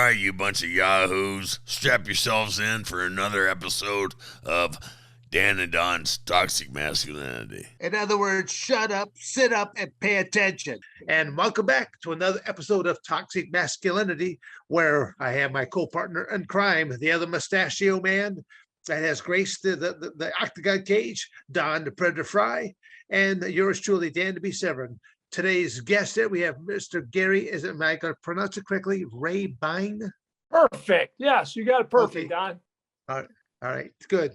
right, you bunch of yahoos, strap yourselves in for another episode of Dan and Don's Toxic Masculinity. In other words, shut up, sit up, and pay attention. And welcome back to another episode of Toxic Masculinity, where I have my co-partner in crime, the other mustachio man that has graced the octagon cage, Don the Predator Frye, and yours truly, Dan to be Severn. Today's guest there, we have Mr. Gary, am I going to pronounce it correctly? Rabine? Perfect. Yes, you got it perfect, Okay. Don. All right, good.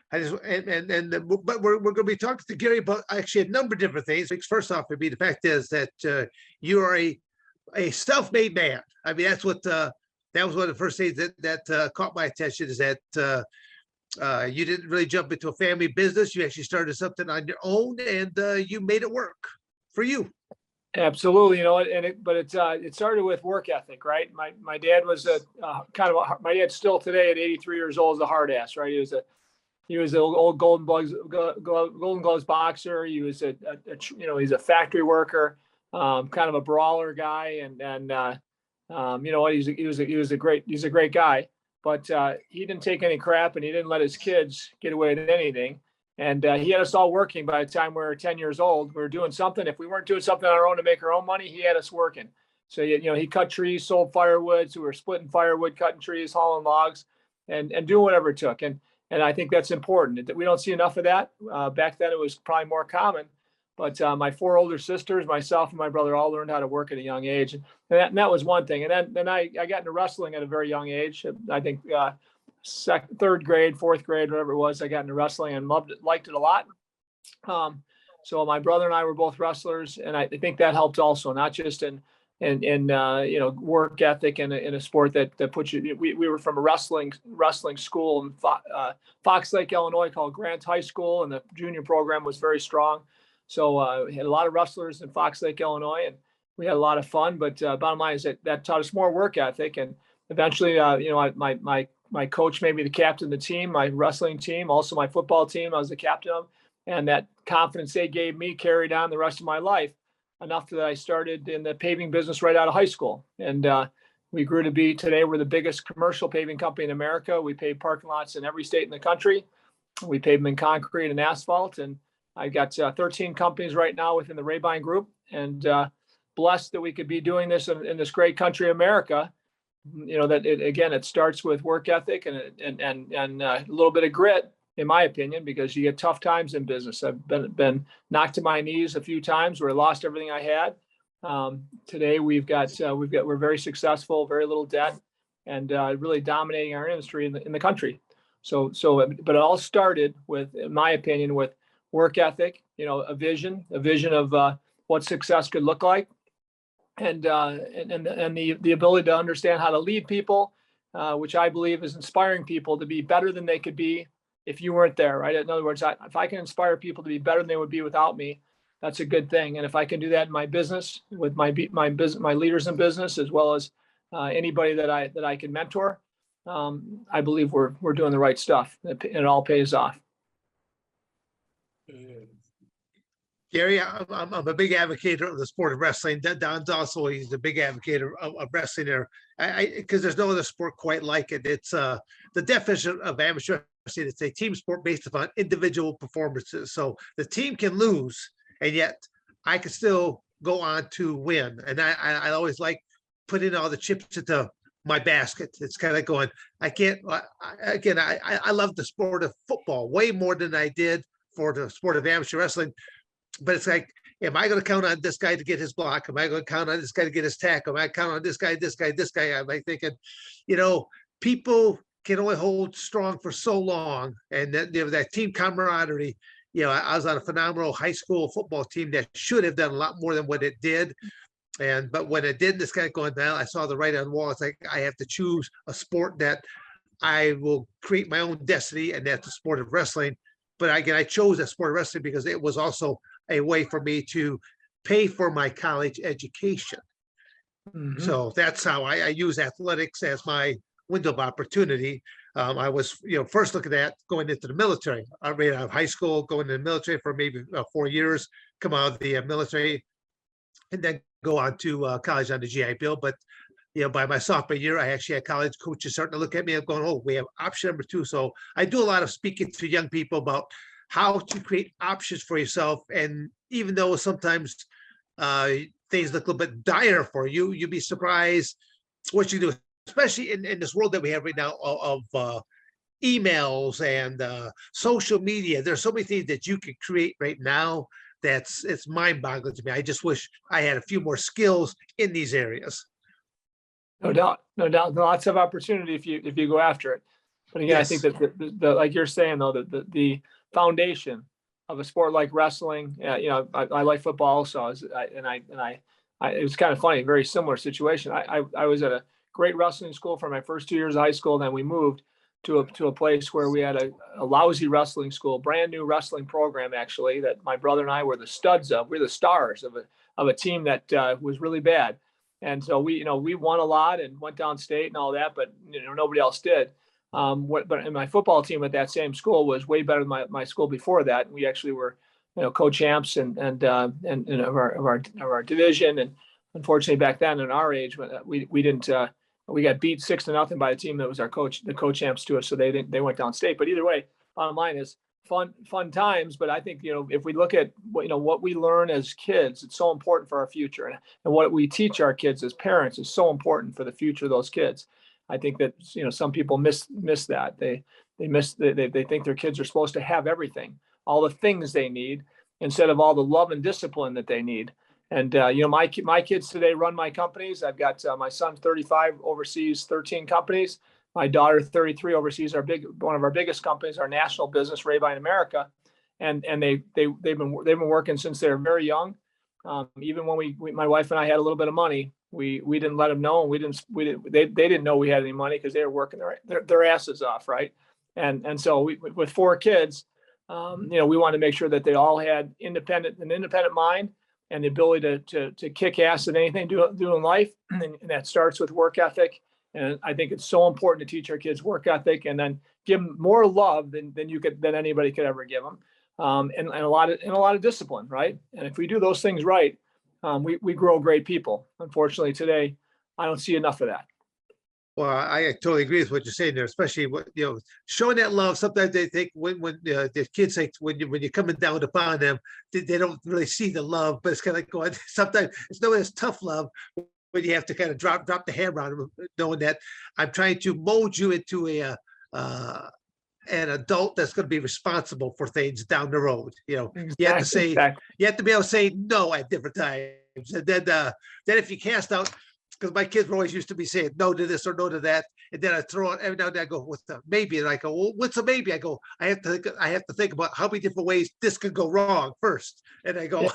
But we're going to be talking to Gary about actually a number of different things. First off, would be the fact is that you are a self-made man. I mean, that's what that was one of the first things that caught my attention is that you didn't really jump into a family business. You actually started something on your own, and you made it work for you. Absolutely. It started with work ethic, right? My dad was my dad still today at 83 years old is a hard ass, right? He was an old Golden Gloves boxer. He was he's a factory worker, kind of a brawler guy, and he's a great guy, but he didn't take any crap, and he didn't let his kids get away with anything. And he had us all working by the time we were 10 years old. We were doing something. If we weren't doing something on our own to make our own money, he had us working. So, he cut trees, sold firewood. So we were splitting firewood, cutting trees, hauling logs, and doing whatever it took. And I think that's important. We don't see enough of that. Back then, it was probably more common. But my four older sisters, myself, and my brother all learned how to work at a young age. And that was one thing. And then I got into wrestling at a very young age. I think third grade, fourth grade, whatever it was, I got into wrestling and liked it a lot. So my brother and I were both wrestlers, and I think that helped also, not just in work ethic and in a sport that puts you. We were from a wrestling school in Fox Lake, Illinois, called Grant High School, and the junior program was very strong. So we had a lot of wrestlers in Fox Lake, Illinois, and we had a lot of fun. But bottom line is that taught us more work ethic, and eventually, my coach made me the captain of the team, my wrestling team, also my football team. I was the captain of, and that confidence they gave me carried on the rest of my life, enough that I started in the paving business right out of high school. And we grew to be, today, we're the biggest commercial paving company in America. We pave parking lots in every state in the country. We pave them in concrete and asphalt. And I got 13 companies right now within the Rabine Group, and blessed that we could be doing this in this great country, America. It starts with work ethic and a little bit of grit, in my opinion, because you get tough times in business. I've been knocked to my knees a few times where I lost everything I had. Today we're very successful, very little debt, and really dominating our industry in the country. But it all started with, in my opinion, with work ethic. A vision of what success could look like. And the ability to understand how to lead people, which I believe is inspiring people to be better than they could be if you weren't there, right? In other words, if I can inspire people to be better than they would be without me, that's a good thing. And if I can do that in my business with my leaders in business, as well as anybody that I can mentor, I believe we're doing the right stuff, and it all pays off. Gary, I'm a big advocate of the sport of wrestling. Don's also, he's a big advocate of wrestling there. Because there's no other sport quite like it. It's the definition of amateur wrestling. It's a team sport based upon individual performances. So the team can lose, and yet I can still go on to win. And I always like putting all the chips into my basket. It's kind of going, I love the sport of football way more than I did for the sport of amateur wrestling. But it's like, am I going to count on this guy to get his block? Am I going to count on this guy to get his tackle? Am I count on this guy? I'm like thinking, people can only hold strong for so long. And then that team camaraderie, I was on a phenomenal high school football team that should have done a lot more than what it did. But when it did, this kind of going down, I saw the writing on the wall. It's like, I have to choose a sport that I will create my own destiny, and that's the sport of wrestling. But again, I chose that sport of wrestling because it was also a way for me to pay for my college education. Mm-hmm. So that's how I use athletics as my window of opportunity. I was, first looking at going into the military. I ran out of high school, going into the military for maybe 4 years, come out of the military, and then go on to college on the GI Bill. But by my sophomore year, I actually had college coaches starting to look at me and going, oh, we have option number 2. So I do a lot of speaking to young people about how to create options for yourself. And even though sometimes things look a little bit dire for you, you'd be surprised what you do, especially in this world that we have right now of emails and social media. There's so many things that you can create right now it's mind-boggling to me. I just wish I had a few more skills in these areas. No doubt, lots of opportunity if you go after it. But again, Yes. I think that the like you're saying though, that the foundation of a sport like wrestling, I like football also, it was kind of funny, very similar situation. I was at a great wrestling school for my first 2 years of high school, then we moved to a place where we had a lousy wrestling school, brand new wrestling program actually, that my brother and I were the studs of. We're the stars of a team that was really bad. And so we won a lot and went downstate and all that, but nobody else did. But my football team at that same school was way better than my school before that. We actually were, co-champs and of our division. And unfortunately, back then in our age, we didn't. We got beat 6-0 by a team that was the co-champs to us. So they went downstate. But either way, bottom line is fun times. But I think, if we look at what we learn as kids, it's so important for our future, and what we teach our kids as parents is so important for the future of those kids. I think that, some people miss that. They think their kids are supposed to have everything, all the things they need, instead of all the love and discipline that they need. And, my kids today run my companies. I've got my son 35 oversees 13 companies. My daughter 33 oversees one of our biggest companies, our national business, Rabine America. And they've been working since they're very young. Even when my wife and I had a little bit of money, we didn't let them know, and they didn't know we had any money because they were working their asses off, right? And so with 4 kids, we wanted to make sure that they all had an independent mind and the ability to kick ass at anything do in life, and that starts with work ethic. And I think it's so important to teach our kids work ethic, and then give them more love than anybody could ever give them, and a lot of discipline, right? And if we do those things right, we grow great people. Unfortunately, today I don't see enough of that. Well, I totally agree with what you're saying there, especially showing that love. Sometimes they think when the kids think when you're coming down upon them, they don't really see the love, but it's kind of like going. Sometimes it's no as tough love when you have to kind of drop the hammer on them, knowing that I'm trying to mold you into an adult that's going to be responsible for things down the road. You have to say, you have to be able to say no at different times, and then if you cast out. Because my kids were always used to be saying no to this or no to that, and then I throw it every now and then. I go, "What's the maybe?" And I go, "Well, what's a maybe?" I go, "I have to think about how many different ways this could go wrong first." And I go,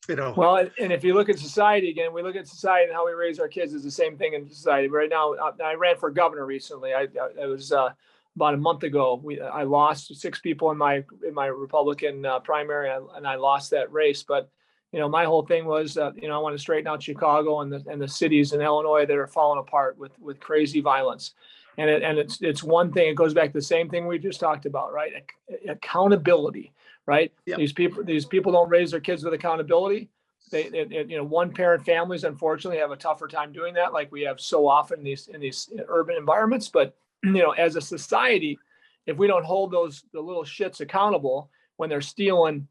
Well, and if you look at society again, we look at society and how we raise our kids is the same thing in society. Right now, I ran for governor recently. I was about a month ago. I lost 6 people in my Republican primary, and I lost that race, but. My whole thing was, I want to straighten out Chicago and the cities in Illinois that are falling apart with crazy violence. And it's one thing. It goes back to the same thing we just talked about, right? Accountability, right? Yep. These people don't raise their kids with accountability. They one parent families unfortunately have a tougher time doing that, like we have so often in these urban environments. But as a society, if we don't hold the little shits accountable when they're stealing,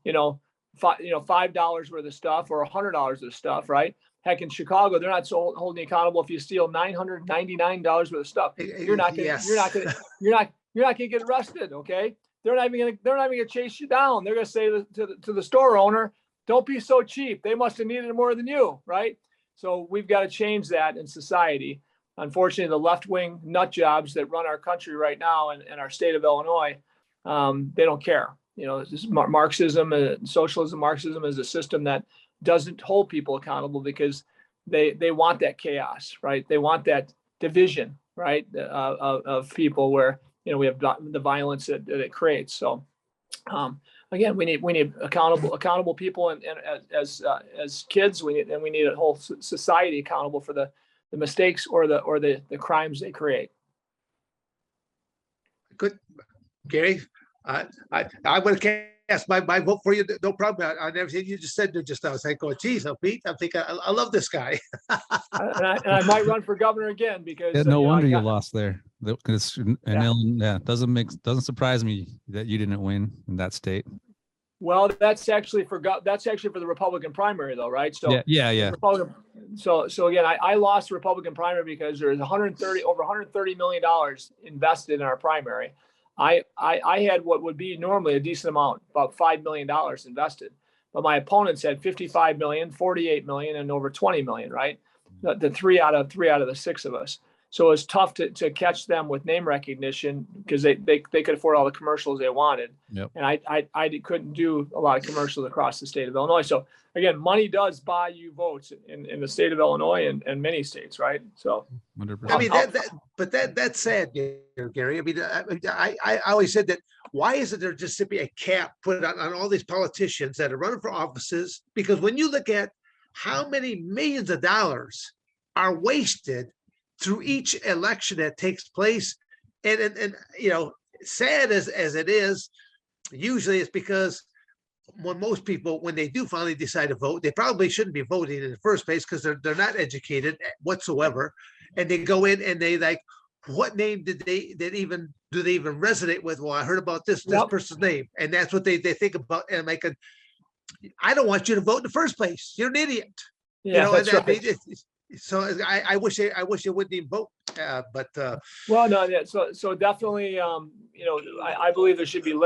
$5 worth of stuff or $100 of stuff, right? Heck, in Chicago, they're not so holding you accountable if you steal $999 worth of stuff. You're not gonna get arrested, okay? They're not even gonna chase you down. They're gonna say to the store owner, "Don't be so cheap. They must have needed it more than you," right? So we've got to change that in society. Unfortunately, the left-wing nut jobs that run our country right now and our state of Illinois, they don't care. Marxism, socialism, Marxism is a system that doesn't hold people accountable because they want that chaos, right? They want that division, right, of people where we have the violence that it creates. So again, we need accountable people, and as kids, we need a whole society accountable for the mistakes or the crimes they create. Good, Gary. I would have yes, my vote for you. No problem on everything you just said. Just I was like, going, geez, Pete, I'm thinking, I love this guy. And I might run for governor again because Yeah, no wonder you got, lost there. Because doesn't surprise me that you didn't win in that state. well, that's actually for the Republican primary though, right? So yeah. Republican, so again, I lost the Republican primary because there's over $130 million invested in our primary. I had what would be normally a decent amount, about $5 million invested, but my opponents had 55 million, 48 million, and over 20 million, right? The three out of the six of us. So it's tough to catch them with name recognition because they could afford all the commercials they wanted. Yep. And I couldn't do a lot of commercials across the state of Illinois. So again, money does buy you votes in the state of Illinois and many states, right? So 100%. I mean, that's sad, Gary. I mean, I always said that. Why isn't there just simply a cap put on all these politicians that are running for offices? Because when you look at how many millions of dollars are wasted through each election that takes place, and sad as it is, usually it's because most people, when they do finally decide to vote, they probably shouldn't be voting in the first place because they're not educated whatsoever, and they go in and they like, what name do they even resonate with? Well, I heard about this person's name, and that's what they think about. And I'm like, I don't want you to vote in the first place. You're an idiot. yeah, that's right. So I wish I wouldn't even vote. Well, no, yeah. So definitely, I believe there should be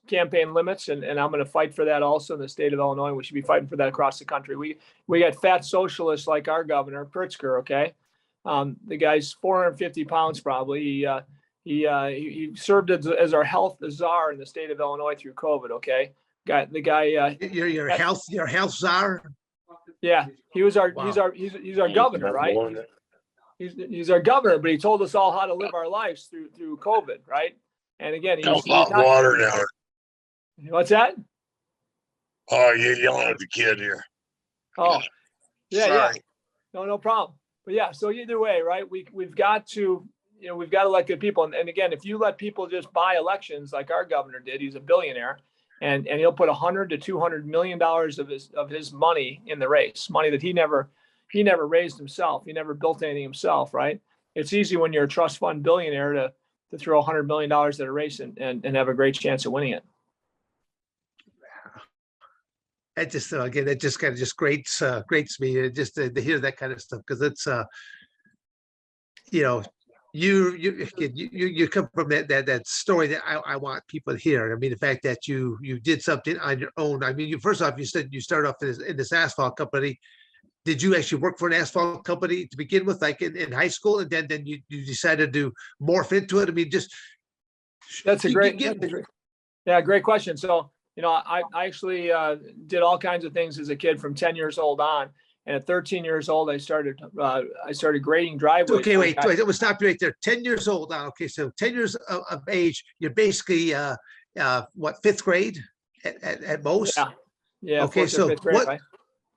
campaign limits, and I'm going to fight for that also in the state of Illinois. We should be fighting for that across the country. We got fat socialists like our governor Pritzker. Okay, the guy's 450 pounds probably. He served as our health czar in the state of Illinois through COVID. Okay, your health czar. Yeah, he's our governor, right? He's our governor, but he told us all how to live our lives through COVID, right? And again, he's hot water now. What's that? Oh, you're yelling at the kid here. Oh, yeah. Sorry. No problem. But yeah, so either way, right? We've got to let good people. And again, if you let people just buy elections like our governor did, he's a billionaire. And he'll put $100 to $200 million of his money in the race, money that he never raised himself. He never built anything himself, right? It's easy when you're a trust fund billionaire to throw $100 million at a race and have a great chance of winning it. It just again, it just kind of just grates me just to hear that kind of stuff, because it's you come from that story that I want people to hear. I mean, the fact that you did something on your own. I mean, first off, you said you started off in this asphalt company. Did you actually work for an asphalt company to begin with, like in high school, and then you decided to morph into it? I mean, that's a great question. So I actually did all kinds of things as a kid from 10 years old on. And at 13 years old, I started grading driveways. Okay, wait, we'll stop you right there. 10 years old now. Okay, so 10 years of age, you're basically fifth grade at most? Yeah. Okay, so grade,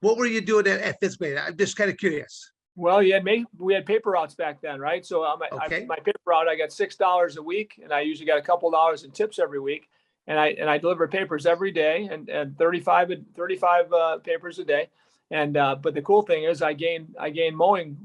what were you doing at fifth grade? I'm just kind of curious. Well, we had paper routes back then, right? So my paper route, I got $6 a week, and I usually got a couple dollars in tips every week. And I delivered papers every day, and 35 papers a day. And but the cool thing is I gained mowing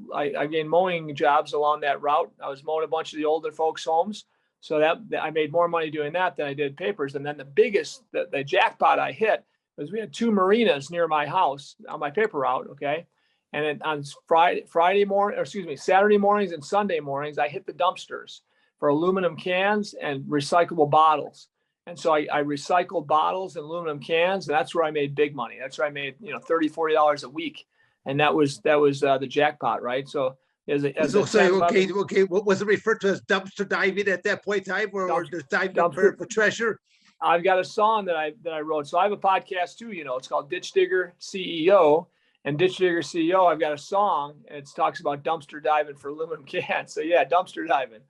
jobs along that route. I was mowing a bunch of the older folks' homes, so that I made more money doing that than I did papers. And then the jackpot I hit was we had two marinas near my house on my paper route. Okay, and on Saturday mornings and Sunday mornings I hit the dumpsters for aluminum cans and recyclable bottles. And so I recycled bottles and aluminum cans, and that's where I made big money. That's where I made $30-$40 a week, and that was the jackpot, right? So okay, what was it referred to as dumpster diving at that point in time, or just diving for treasure? I've got a song that I wrote. So I have a podcast too. It's called Ditch Digger CEO, and Ditch Digger CEO. I've got a song, and it talks about dumpster diving for aluminum cans. So yeah, dumpster diving.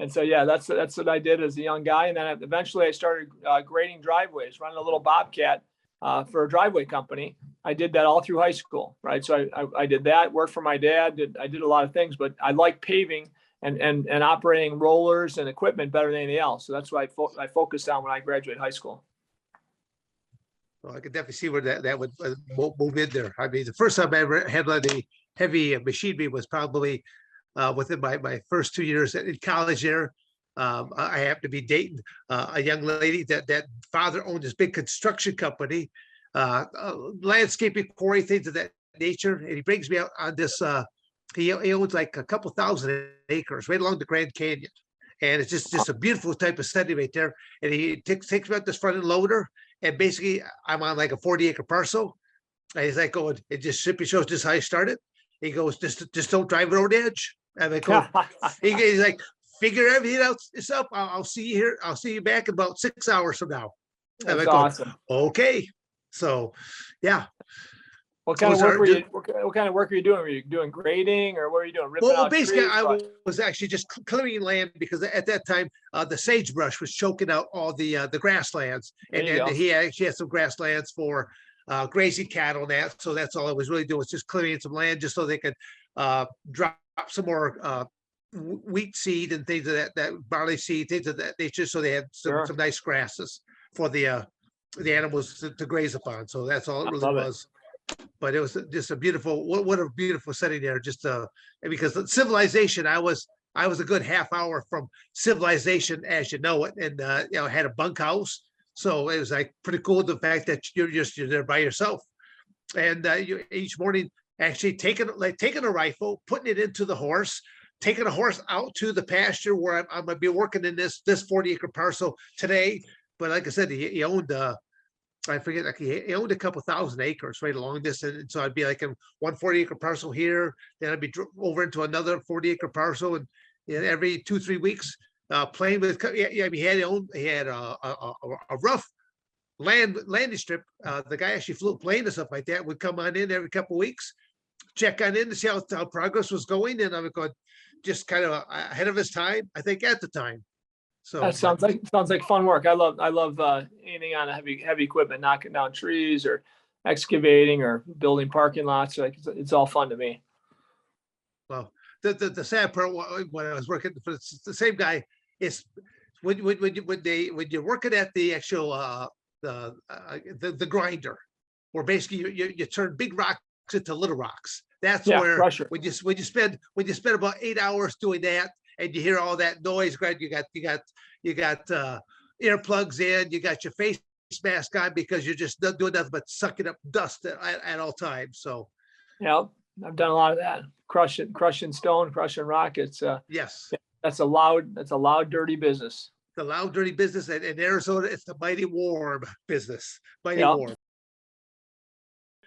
And so, yeah, that's what I did as a young guy. And then eventually I started grading driveways, running a little Bobcat for a driveway company. I did that all through high school, right? So I did that, worked for my dad. I did a lot of things, but I like paving and operating rollers and equipment better than anything else. So that's what I focused on when I graduated high school. So I could definitely see where that would move in there. I mean, the first time I ever handled a heavy machinery was probably within my first 2 years in college there. I happened to be dating a young lady that father owned this big construction company, landscaping quarry, things of that nature. And he brings me out on this, he owns like a couple thousand acres right along the Grand Canyon. And it's just a beautiful type of setting right there. And he takes me out this front end loader. And basically I'm on like a 40-acre parcel. And he's like going, it just simply shows just how I started. He goes, just don't drive it over the edge. And I go, he's like, figure everything out yourself. I'll see you here. I'll see you back in about 6 hours from now. And That's I go, awesome. okay. So, yeah. What kind of Those work are were you? just- What kind of work were you doing? Were you doing grading, or what were you doing? Ripping Well, out basically, trees? I What? was actually just clearing land because at that time the sagebrush was choking out all the grasslands, There and you then go. he actually had some grasslands for grazing cattle and that. So that's all I was really doing, was just clearing some land just so they could drop some more wheat seed and things of that barley seed, things of that nature, so they had Sure. some nice grasses for the animals to graze upon. So that's all it I really love it. was. But it was just a beautiful, what a beautiful setting there. Just because the civilization, I was a good half hour from civilization as you know it, and I had a bunkhouse, so it was like pretty cool, the fact that you're there by yourself, and you each morning actually taking a rifle, putting it into the horse, taking a horse out to the pasture where I'm gonna be working in this 40-acre parcel today. But like I said, he owned I forget, like he owned a couple thousand acres right along this. And so I'd be like in one 40-acre parcel here, then I'd be over into another 40-acre parcel. And every 2-3 weeks, playing with, I mean, he had a rough landing strip. The guy actually flew a plane and stuff like that, would come on in every couple of weeks, check on in to see how progress was going. And I would go just kind of ahead of his time, I think, at the time. So That sounds like fun work. I love anything on heavy equipment, knocking down trees or excavating or building parking lots. Like it's all fun to me. Well, the sad part when I was working for the same guy is when you're working at the actual the grinder, where basically you turn big rocks into little rocks. That's where crusher. when you spend about 8 hours doing that, and you hear all that noise, right? You got earplugs in, you got your face mask on because you're just not doing nothing but sucking up dust at all times. So Yeah, I've done a lot of that. Crushing stone, crushing rock. It's yes, that's a loud, dirty business. the loud, dirty business. And in Arizona, it's the mighty warm business. Mighty Yeah. warm.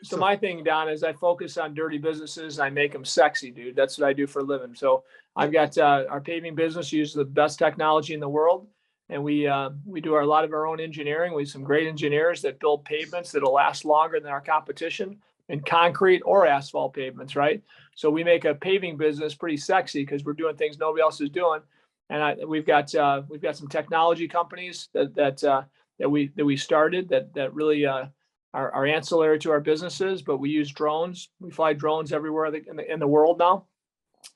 So my thing, Don, is I focus on dirty businesses and I make them sexy, dude. That's what I do for a living. So I've got our paving business, uses the best technology in the world. And we do a lot of our own engineering. We have some great engineers that build pavements that'll last longer than our competition in concrete or asphalt pavements, right? So we make a paving business pretty sexy because we're doing things nobody else is doing. And we've got some technology companies that we started that really are ancillary to our businesses, but we use drones. We fly drones everywhere in the world now,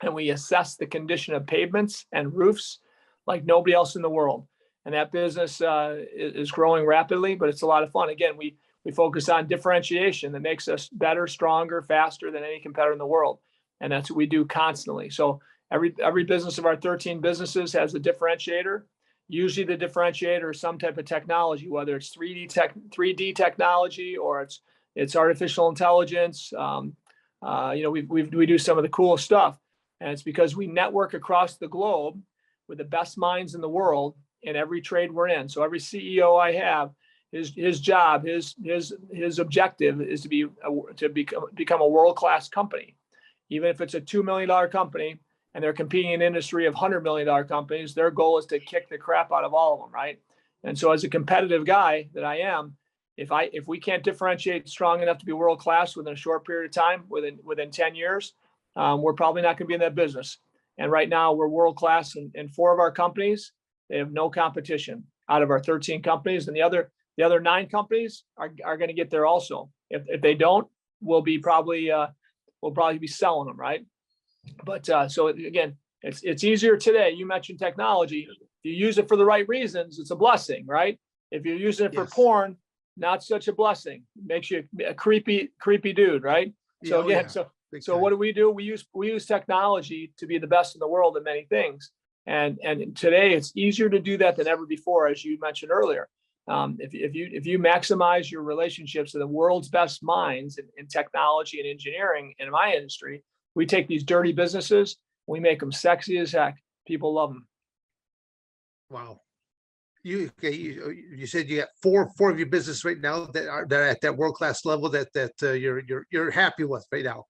and we assess the condition of pavements and roofs like nobody else in the world. And that business is growing rapidly, but it's a lot of fun. Again, we focus on differentiation that makes us better, stronger, faster than any competitor in the world, and that's what we do constantly. So every business of our 13 businesses has a differentiator. Usually the differentiator is some type of technology, whether it's 3D technology or it's artificial intelligence. We do some of the cool stuff, and it's because we network across the globe with the best minds in the world in every trade we're in. So every CEO I have, his job, his objective is to become a world-class company. Even if it's a $2 million company, and they're competing in an industry of $100 million companies, their goal is to kick the crap out of all of them, right? And so as a competitive guy that I am, if we can't differentiate strong enough to be world-class within a short period of time, within 10 years, we're probably not going to be in that business. And right now we're world-class in 4 of our companies. They have no competition out of our 13 companies. And the other 9 companies are going to get there also. If they don't, we'll probably be selling them, right? But so again, it's easier today. You mentioned technology. If you use it for the right reasons, it's a blessing, right? If you're using it for Yes. porn, not such a blessing. Makes you a creepy dude, right? So Oh, again, yeah. so Big so time. what do? We use technology to be the best in the world at many things. And today it's easier to do that than ever before, as you mentioned earlier. If you maximize your relationships with the world's best minds in technology and engineering in my industry, we take these dirty businesses, we make them sexy as heck. People love them. Wow. You said you got four of your business right now that are at that world-class level that you're happy with right now.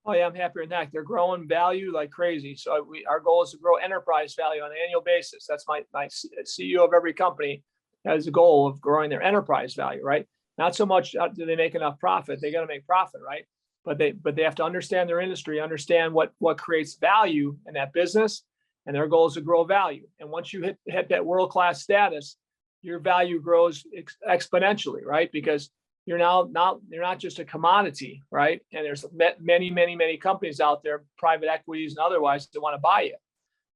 Oh yeah, I'm happier than that. They're growing value like crazy. So our goal is to grow enterprise value on an annual basis. That's my CEO of every company has a goal of growing their enterprise value, right? Not so much do they make enough profit. They got to make profit, right? But they have to understand their industry, understand what creates value in that business, and their goal is to grow value. And once you hit that world-class status, your value grows exponentially, right? Because you're not just a commodity, right? And there's many companies out there, private equities and otherwise, that want to buy you.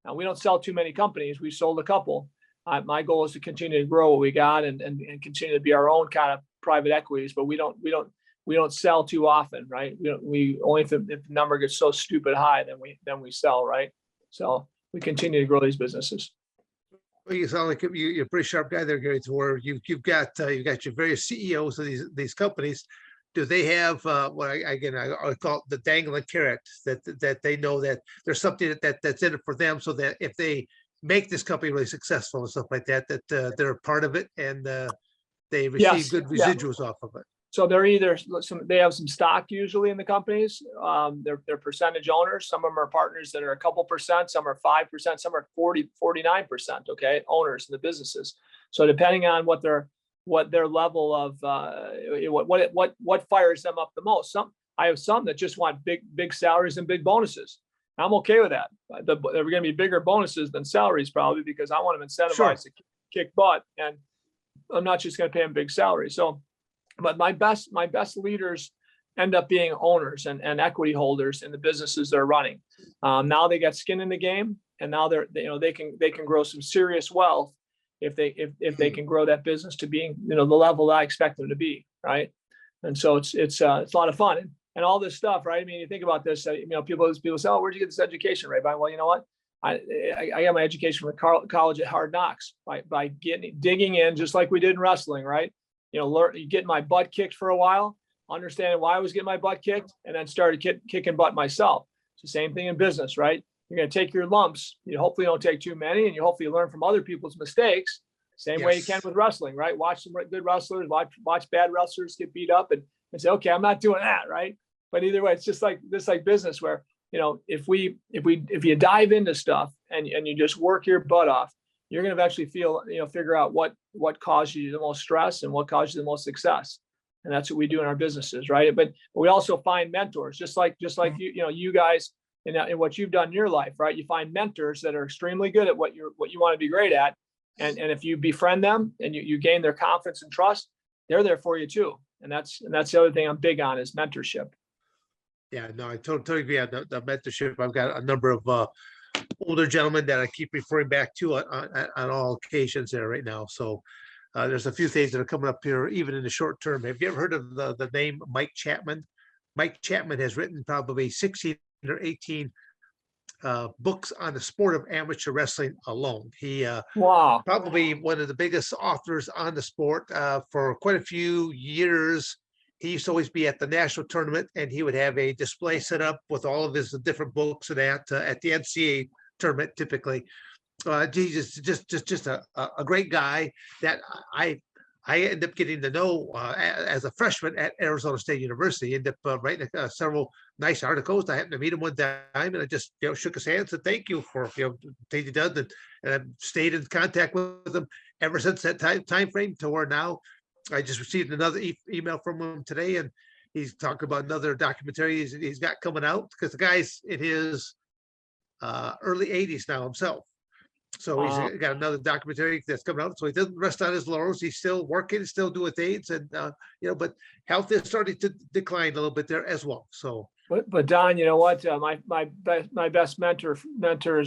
Now, we don't sell too many companies. We sold a couple. My goal is to continue to grow what we got and continue to be our own kind of private equities, but we don't sell too often, right? We only if the number gets so stupid high, then we sell, right? So we continue to grow these businesses. Well, you sound like you're a pretty sharp guy there, Gary, to where you've got your various CEOs of these companies. Do they have what I call it the dangling carrot that they know that there's something that's in it for them, so that if they make this company really successful and stuff like that, they're a part of it and they receive good residuals off of it. So they're either they have some stock usually in the companies. They're percentage owners. Some of them are partners that are a couple percent. Some are 5%. Some are 49%. Okay, owners in the businesses. So depending on what their level of what fires them up the most. I have some that just want big salaries and big bonuses. I'm okay with that. They're going to be bigger bonuses than salaries probably, because I want them incentivized to kick butt, and I'm not just going to pay them big salaries. So. But my best leaders end up being owners and equity holders in the businesses they're running. Now they got skin in the game, and now they can grow some serious wealth if they can grow that business to being the level that I expect them to be, right? And so it's a lot of fun and all this stuff, right? I mean, you think about this, people say, "Oh, where'd you get this education, right?" Well, you know what? I got my education from college at Hard Knocks by digging in, just like we did in wrestling, right? Getting my butt kicked for a while, understanding why I was getting my butt kicked, and then started kicking butt myself. It's the same thing in business, right? You're going to take your lumps. You hopefully don't take too many, and you hopefully learn from other people's mistakes. Same way you can with wrestling, right? Watch some good wrestlers, watch bad wrestlers get beat up, and say, okay, I'm not doing that, right? But either way, it's just like business, where if you dive into stuff and you just work your butt off, you're going to eventually figure out what caused you the most stress and what caused you the most success. And that's what we do in our businesses, right? But we also find mentors, just like you guys in what you've done in your life, right? You find mentors that are extremely good at what you want to be great at. And if you befriend them and you gain their confidence and trust, they're there for you too. And that's the other thing I'm big on is mentorship. Yeah, no, I totally agree on the mentorship. I've got a number of older gentlemen that I keep referring back to on all occasions there right now. So there's a few things that are coming up here, even in the short term. Have you ever heard of the name Mike Chapman? Mike Chapman has written probably 16 or 18 books on the sport of amateur wrestling alone. He probably one of the biggest authors on the sport for quite a few years. He used to always be at the national tournament, and he would have a display set up with all of his different books and at the NCAA tournament typically. He's just a great guy that I ended up getting to know as a freshman at Arizona State University. Ended up writing several nice articles. I happened to meet him one time, and I just shook his hand and said thank you for things he done, and I've stayed in contact with him ever since that time frame to where now. I just received another email from him today, and he's talking about another documentary he's got coming out, because the guy's in his early 80s now himself. So he's got another documentary that's coming out. So he doesn't rest on his laurels. He's still working, still doing things, and but health is starting to decline a little bit there as well. So, but Don, you know what? My best mentors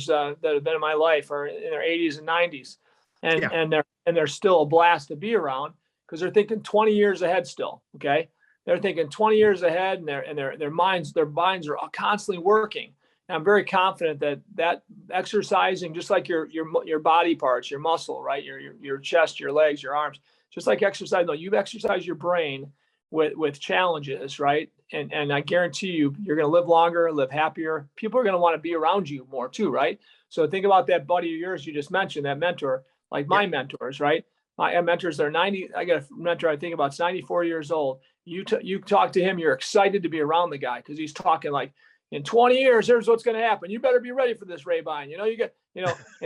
that have been in my life are in their 80s and 90s, and they're still a blast to be around. because they're thinking 20 years ahead still. Okay. They're thinking 20 years ahead, and their minds are constantly working. And I'm very confident that exercising, just like your body parts, your muscle, right? Your chest, your legs, your arms, just like exercise, no, you've exercised your brain with challenges, right? And I guarantee you're going to live longer, live happier. People are going to want to be around you more too, right? So think about that buddy of yours you just mentioned, that mentor, like my mentors, right? My mentors are 90. I got a mentor I think about 94 years old. You talk to him, you're excited to be around the guy because he's talking like, in 20 years, here's what's going to happen. You better be ready for this, Rabine. And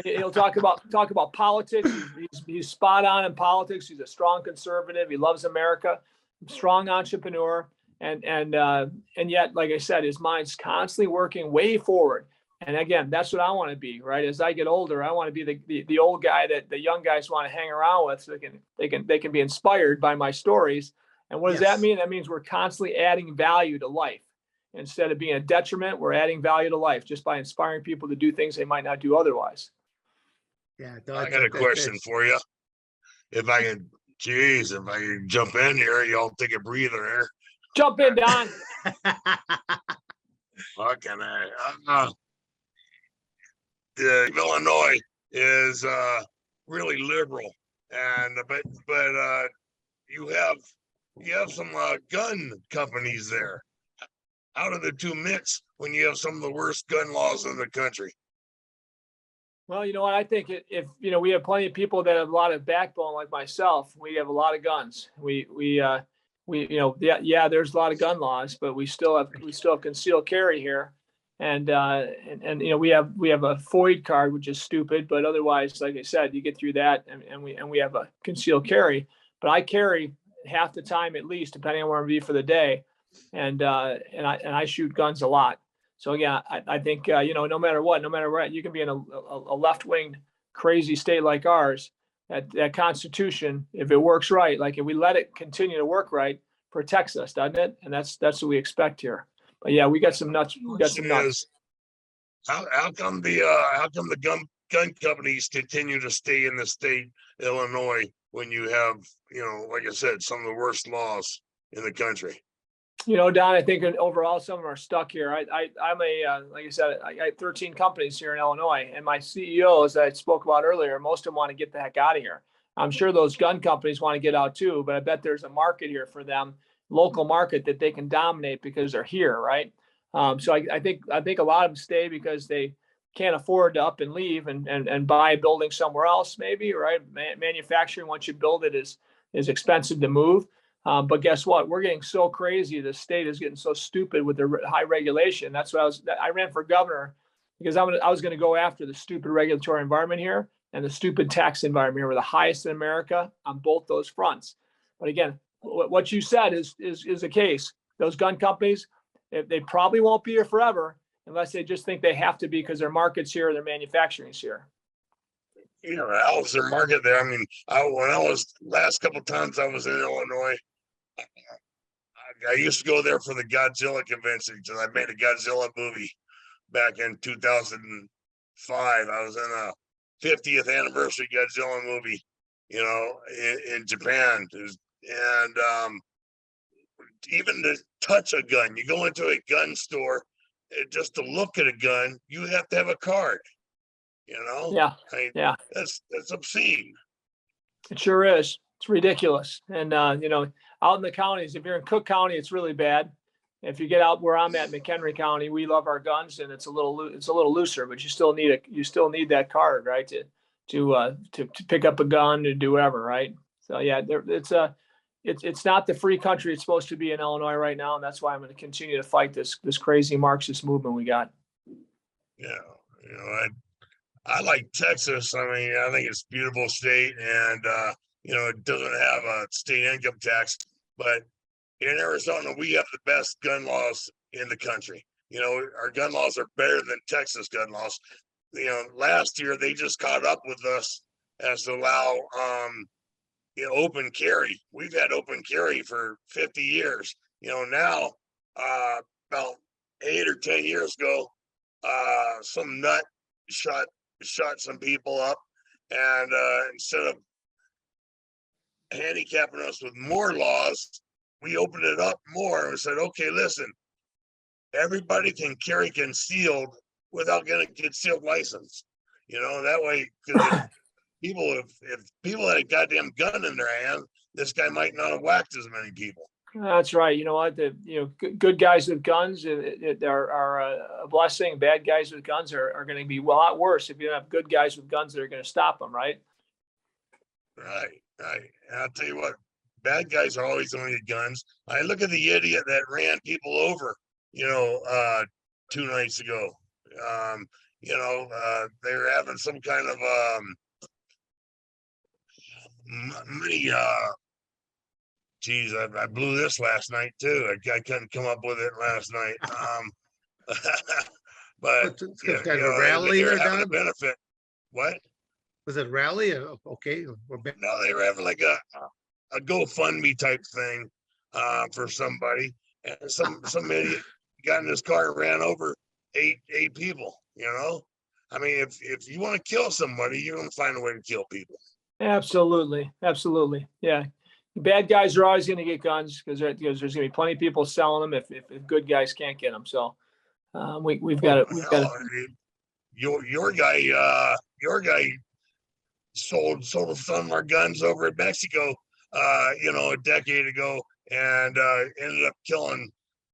he'll talk about politics. He's spot on in politics. He's a strong conservative. He loves America, strong entrepreneur, and yet, like I said, his mind's constantly working way forward. And again, that's what I want to be, right? As I get older, I want to be the old guy that the young guys want to hang around with, so they can be inspired by my stories. And what does that mean? That means we're constantly adding value to life. Instead of being a detriment, we're adding value to life just by inspiring people to do things they might not do otherwise. Yeah, I got a question for you. If I can jump in here, y'all take a breather here. Jump in, Don. What can Illinois is really liberal, and but you have some gun companies there. How do the two mix when you have some of the worst gun laws in the country? Well, you know what? I think if we have plenty of people that have a lot of backbone, like myself. We have a lot of guns. There's a lot of gun laws, but we still have concealed carry here, and we have a FOID card, which is stupid, but otherwise, like I said, you get through that, and we have a concealed carry. But I carry half the time at least, depending on where I'm be for the day. And I shoot guns a lot. So again, I think no matter what, you can be in a left-wing crazy state like ours. That Constitution, if it works right, like if we let it continue to work right, protects us, doesn't it? And that's what we expect here. But yeah, we got some nuts. How come the gun companies continue to stay in the state Illinois when you have like I said, some of the worst laws in the country? Don, I think overall some of them are stuck here. I'm like I said, I got 13 companies here in Illinois, and my CEOs that I spoke about earlier, most of them want to get the heck out of here. I'm sure those gun companies want to get out too, but I bet there's a market here for them, local market that they can dominate because they're here, right? So I think a lot of them stay because they can't afford to up and leave and buy a building somewhere else, maybe, right? Manufacturing, once you build it, is expensive to move. But guess what? We're getting so crazy. The state is getting so stupid with their high regulation. That's what I ran for governor because I was going to go after the stupid regulatory environment here and the stupid tax environment here. We're the highest in America on both those fronts. But again, what you said is the case. Those gun companies, they probably won't be here forever unless they just think they have to be because their market's here, their manufacturing's here. How's their market there? I mean, when I was last couple times I was in Illinois, I used to go there for the Godzilla convention because I made a Godzilla movie back in 2005. I was in a 50th anniversary Godzilla movie, in Japan. And even to touch a gun, you go into a gun store, just to look at a gun, you have to have a card. Yeah. That's obscene. It sure is. It's ridiculous. And out in the counties, if you're in Cook County, it's really bad. If you get out where I'm at, McHenry County, we love our guns, and it's a little looser, but you still need that card, right, to pick up a gun and do whatever, right? So yeah, it's not the free country it's supposed to be in Illinois right now, and that's why I'm going to continue to fight this crazy Marxist movement we got. Yeah, I like Texas. I mean, I think it's a beautiful state, and it doesn't have a state income tax. But in Arizona, we have the best gun laws in the country. Our gun laws are better than Texas gun laws. Last year they just caught up with us as to allow open carry. We've had open carry for 50 years. Now about 8 or 10 years ago, some nut shot some people up, and instead of handicapping us with more laws, we opened it up more and said, okay, listen, everybody can carry concealed without getting a concealed license. That way, because if people had a goddamn gun in their hand, this guy might not have whacked as many people. That's right. You know what? Good guys with guns are a blessing. Bad guys with guns are going to be a lot worse if you don't have good guys with guns that are going to stop them, right? Right. And I'll tell you what, bad guys are always going to get guns. I look at the idiot that ran people over, 2 nights ago. They were having some kind of many geez, I blew this last night too. I couldn't come up with it last night. But Kind of a rally they were or having a Don? benefit. What? Was it rally? Okay. No, they were having like a GoFundMe type thing for somebody, and some idiot got in his car and ran over eight people. I mean, if you want to kill somebody, you're going to find a way to kill people. Absolutely. Yeah. Bad guys are always going to get guns because there's going to be plenty of people selling them if good guys can't get them. So we've got to. Your guy sold some of our guns over in Mexico, a decade ago, and ended up killing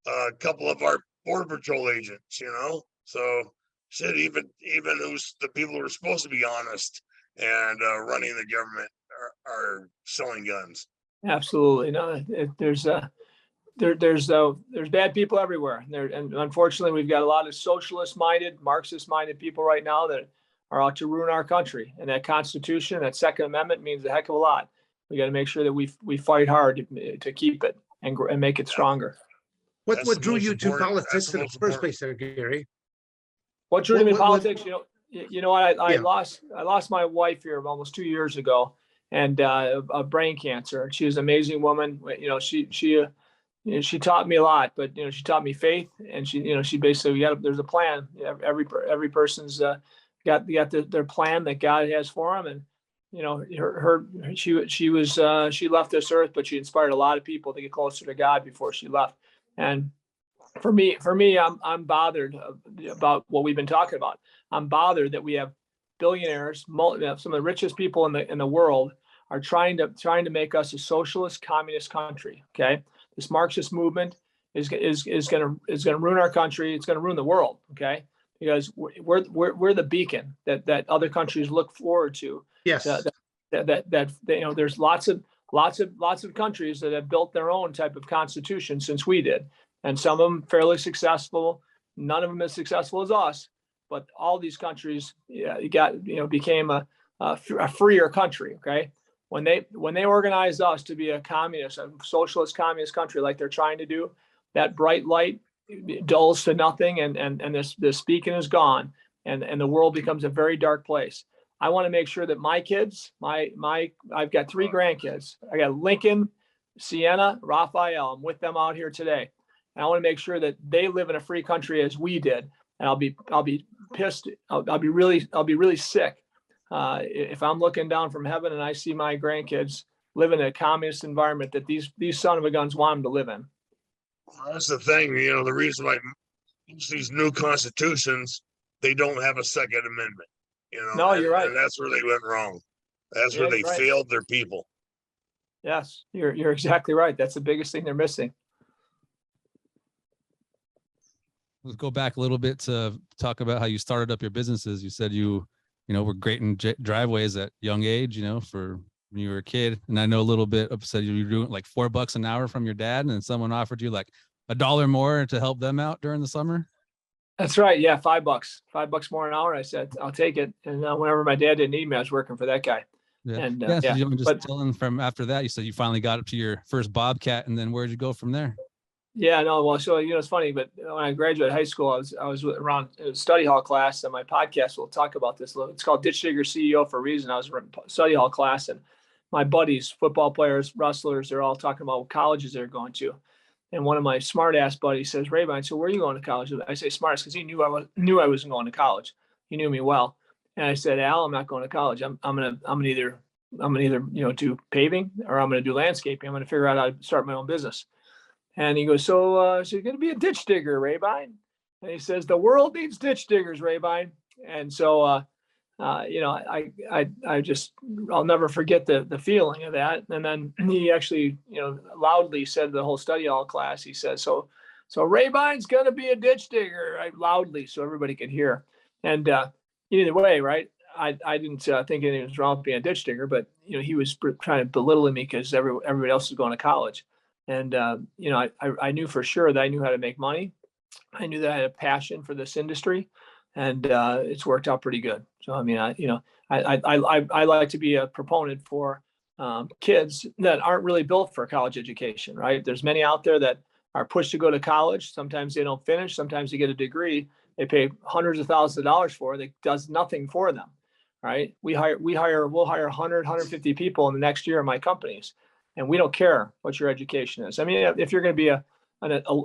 a couple of our border patrol agents. So shit, even who's the people who are supposed to be honest and running the government are selling guns. Absolutely. No, there's bad people everywhere. And unfortunately, we've got a lot of socialist-minded, Marxist-minded people right now that are out to ruin our country. And that Constitution, that Second Amendment means a heck of a lot. We got to make sure that we fight hard to keep it and make it stronger. What drew you to politics in the first place, there, Gary? What drew me to politics? I Yeah. lost my wife here almost 2 years ago, and of brain cancer. And she was an amazing woman. She taught me a lot, but she taught me faith, and she basically there's a plan. Every person's got their plan that God has for them, and she left this earth, but she inspired a lot of people to get closer to God before she left. And for me, I'm bothered about what we've been talking about. I'm bothered that we have billionaires, some of the richest people in the world are trying to make us a socialist communist country. Okay, this Marxist movement is going to ruin our country. It's going to ruin the world. Okay, because we're the beacon that other countries look forward to. Yes. There's lots of countries that have built their own type of constitution since we did, and some of them fairly successful. None of them as successful as us, but all these countries became a freer country. Okay, when they organized us to be a socialist communist country like they're trying to do, that bright light dulls to nothing, and this beacon is gone, and the world becomes a very dark place. I want to make sure that my kids, I've got 3 grandkids. I got Lincoln, Sienna, Raphael. I'm with them out here today. And I want to make sure that they live in a free country as we did. And I'll be pissed. I'll be really sick if I'm looking down from heaven and I see my grandkids live in a communist environment that these son of a guns want them to live in. Well, that's the thing. The reason why these new constitutions, they don't have a Second Amendment. No, you're right. And that's where they went wrong. That's where they failed their people. Yes, you're exactly right. That's the biggest thing they're missing. Let's go back a little bit to talk about how you started up your businesses. You said you were grading driveways at young age, for when you were a kid. And I know a little bit of said you were doing like $4 an hour from your dad, and then someone offered you like $1 more to help them out during the summer. That's right. Yeah, $5 more an hour. I said, I'll take it. And whenever my dad didn't need me, I was working for that guy. Yeah. And so you were just telling from after that, you said you finally got up to your first Bobcat, and then where'd you go from there? Yeah, no, well, so it's funny, but when I graduated high school, I was around a study hall class, and my podcast will talk about this. It's called Ditch Digger CEO for a reason. I was in a study hall class, and my buddies, football players, wrestlers, they're all talking about what colleges they're going to. And one of my smart ass buddies says, Rabine, so where are you going to college? I say smart because he knew I wasn't going to college. He knew me well. And I said, Al, I'm not going to college. I'm gonna either I'm gonna either, do paving or I'm gonna do landscaping. I'm gonna figure out how to start my own business. And he goes, so you're gonna be a ditch digger, Rabine? And he says, the world needs ditch diggers, Rabine. And so, I'll never forget the feeling of that. And then he actually, loudly said the whole study hall class, he says, so Rabine's going to be a ditch digger, right? Loudly, so everybody could hear. And either way, right, I didn't think anything was wrong with being a ditch digger, but, he was trying to belittle me because everybody else was going to college. And, I knew for sure that I knew how to make money. I knew that I had a passion for this industry, and it's worked out pretty good. So, I mean, I like to be a proponent for kids that aren't really built for a college education, right? There's many out there that are pushed to go to college. Sometimes they don't finish. Sometimes they get a degree they pay hundreds of thousands of dollars for that does nothing for them, right? We'll hire 100, 150 people in the next year in my companies, and we don't care what your education is. I mean, if you're going to be an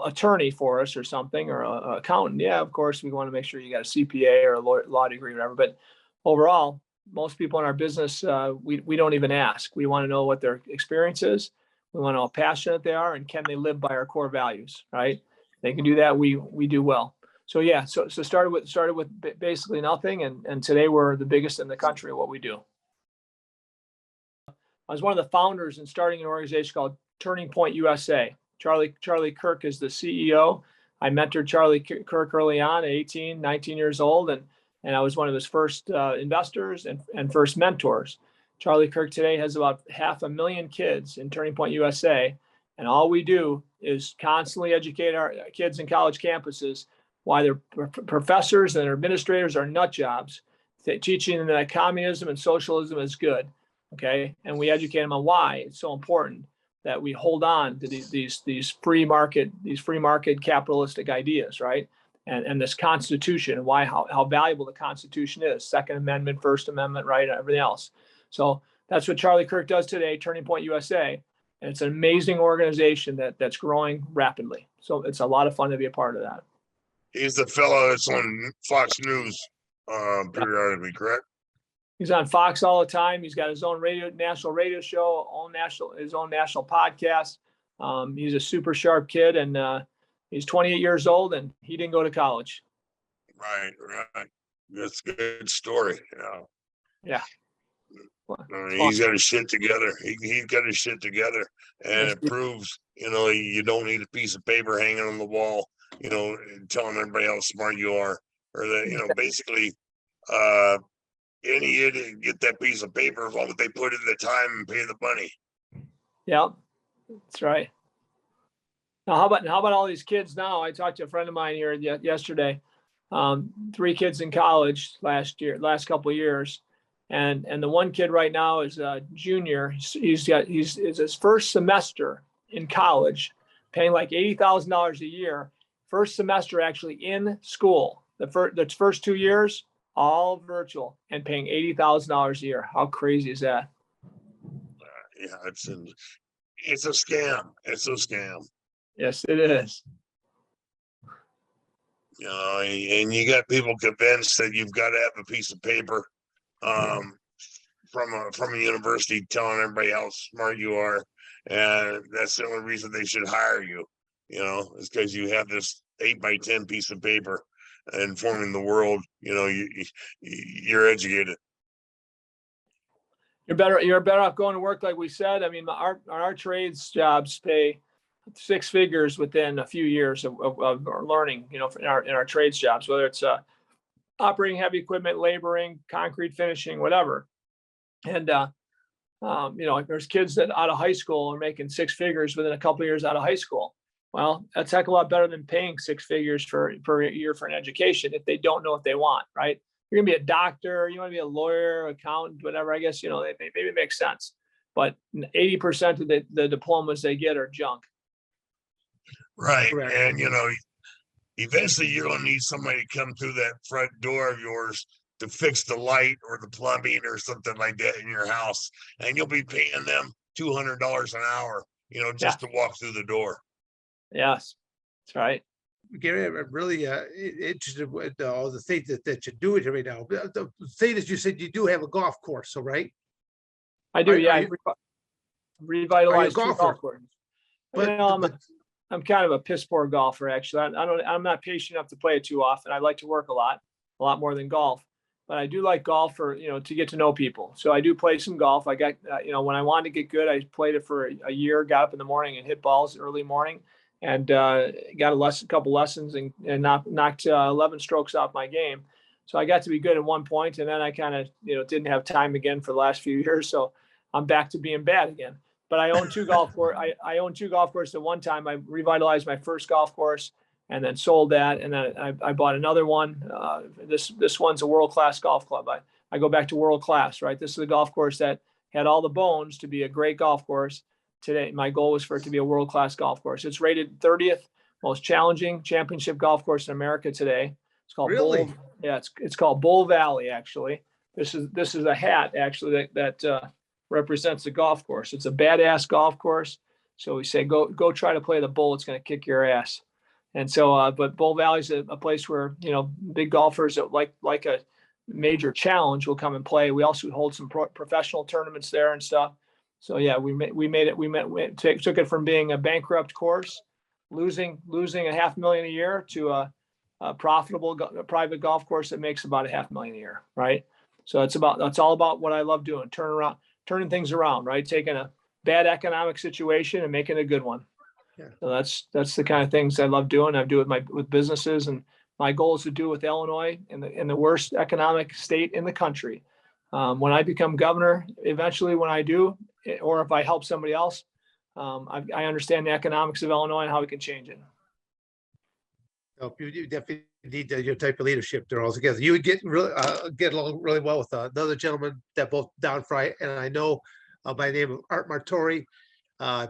attorney for us or something, or a accountant, yeah, of course, we want to make sure you got a CPA or a law degree, or whatever. But overall, most people in our business, we don't even ask. We want to know what their experience is. We want to know how passionate they are, and can they live by our core values, right? If they can do that, we do well. So yeah, so started with basically nothing, and today we're the biggest in the country at what we do. I was one of the founders in starting an organization called Turning Point USA. Charlie Kirk is the CEO. I mentored Charlie Kirk early on at 18, 19 years old, and I was one of his first investors and first mentors. Charlie Kirk today has about 500,000 kids in Turning Point USA, and all we do is constantly educate our kids in college campuses why their professors and their administrators are nut jobs, teaching them that communism and socialism is good, okay? And we educate them on why it's so important that we hold on to these free market capitalistic ideas, right? And this Constitution, and why how valuable the Constitution is, Second Amendment, First Amendment, right, and everything else. So that's what Charlie Kirk does today, Turning Point USA, and it's an amazing organization that's growing rapidly. So it's a lot of fun to be a part of that. He's the fellow that's on Fox News periodically, correct? He's on Fox all the time. He's got his own national radio show, his own national podcast. He's a super sharp kid, and he's 28 years old, and he didn't go to college. Right. That's a good story. Yeah. He's got his shit together. He's got his shit together, and it proves, you don't need a piece of paper hanging on the wall, telling everybody how smart you are, or that, basically, any idiot can get that piece of paper as long as they put in the time and pay the money. Yeah, that's right. Now, how about all these kids now? I talked to a friend of mine here yesterday. 3 kids in college last couple of years, and the one kid right now is a junior. He's his first semester in college, paying like $80,000 a year. First semester actually in school. The first 2 years, all virtual, and paying $80,000 a year. How crazy is that? Yeah, it's a scam. It's a scam. Yes, it is. And you got people convinced that you've got to have a piece of paper from a university telling everybody how smart you are, and that's the only reason they should hire you. Is because you have this 8x10 piece of paper informing the world. You're educated. You're better off going to work, like we said. I mean, our trades jobs pay 6 figures within a few years of learning, in our trades jobs, whether it's operating heavy equipment, laboring, concrete finishing, whatever. And, there's kids that out of high school are making 6 figures within a couple of years out of high school. Well, that's a heck of a lot better than paying 6 figures per year for an education if they don't know what they want, right? You're going to be a doctor, you want to be a lawyer, accountant, whatever. I guess, maybe it makes sense. But 80% of the diplomas they get are junk. Right. Correct. And, eventually you're going to need somebody to come through that front door of yours to fix the light or the plumbing or something like that in your house. And you'll be paying them $200 an hour, just to walk through the door. Yes, that's right. Gary, I'm really interested with all the things that you're doing right now. The thing is, you said you do have a golf course, so right? I do. Are Yeah. you- Revitalized two golfer? golf courses. But, You know, but I'm kind of a piss poor golfer, actually. I'm not patient enough to play it too often. I like to work a lot more than golf. But I do like golf for, to get to know people. So I do play some golf. I got, when I wanted to get good, I played it for a year, got up in the morning and hit balls early morning, and got a couple lessons and knocked 11 strokes off my game. So I got to be good at one point, and then I kind of, didn't have time again for the last few years. So I'm back to being bad again. But I own two golf courses. I own two golf courses at one time. I revitalized my first golf course and then sold that. And then I bought another one. This one's a world-class golf club. I go back to world class, right? This is a golf course that had all the bones to be a great golf course. Today, my goal was for it to be a world-class golf course. It's rated 30th most challenging championship golf course in America today. It's called Really? Bull. Yeah, it's called Bull Valley, actually. This is a hat, actually, that represents the golf course. It's a badass golf course. So we say, go try to play the bull. It's going to kick your ass. And so, but Bull Valley is a place where, big golfers that like a major challenge will come and play. We also hold some professional tournaments there and stuff. So yeah, took it from being a bankrupt course, losing $500,000 a year to a profitable private golf course that makes about $500,000 a year. Right. So that's all about what I love doing. Turning things around, right? Taking a bad economic situation and making a good one. Yeah. So that's the kind of things I love doing. I do with businesses, and my goal is to do with Illinois in the worst economic state in the country. When I become governor, eventually, when I do, or if I help somebody else, I understand the economics of Illinois and how we can change it. No, you definitely need your type of leadership there altogether. You would get along really well with another gentleman that both down Frye, and I know by the name of Art Martori.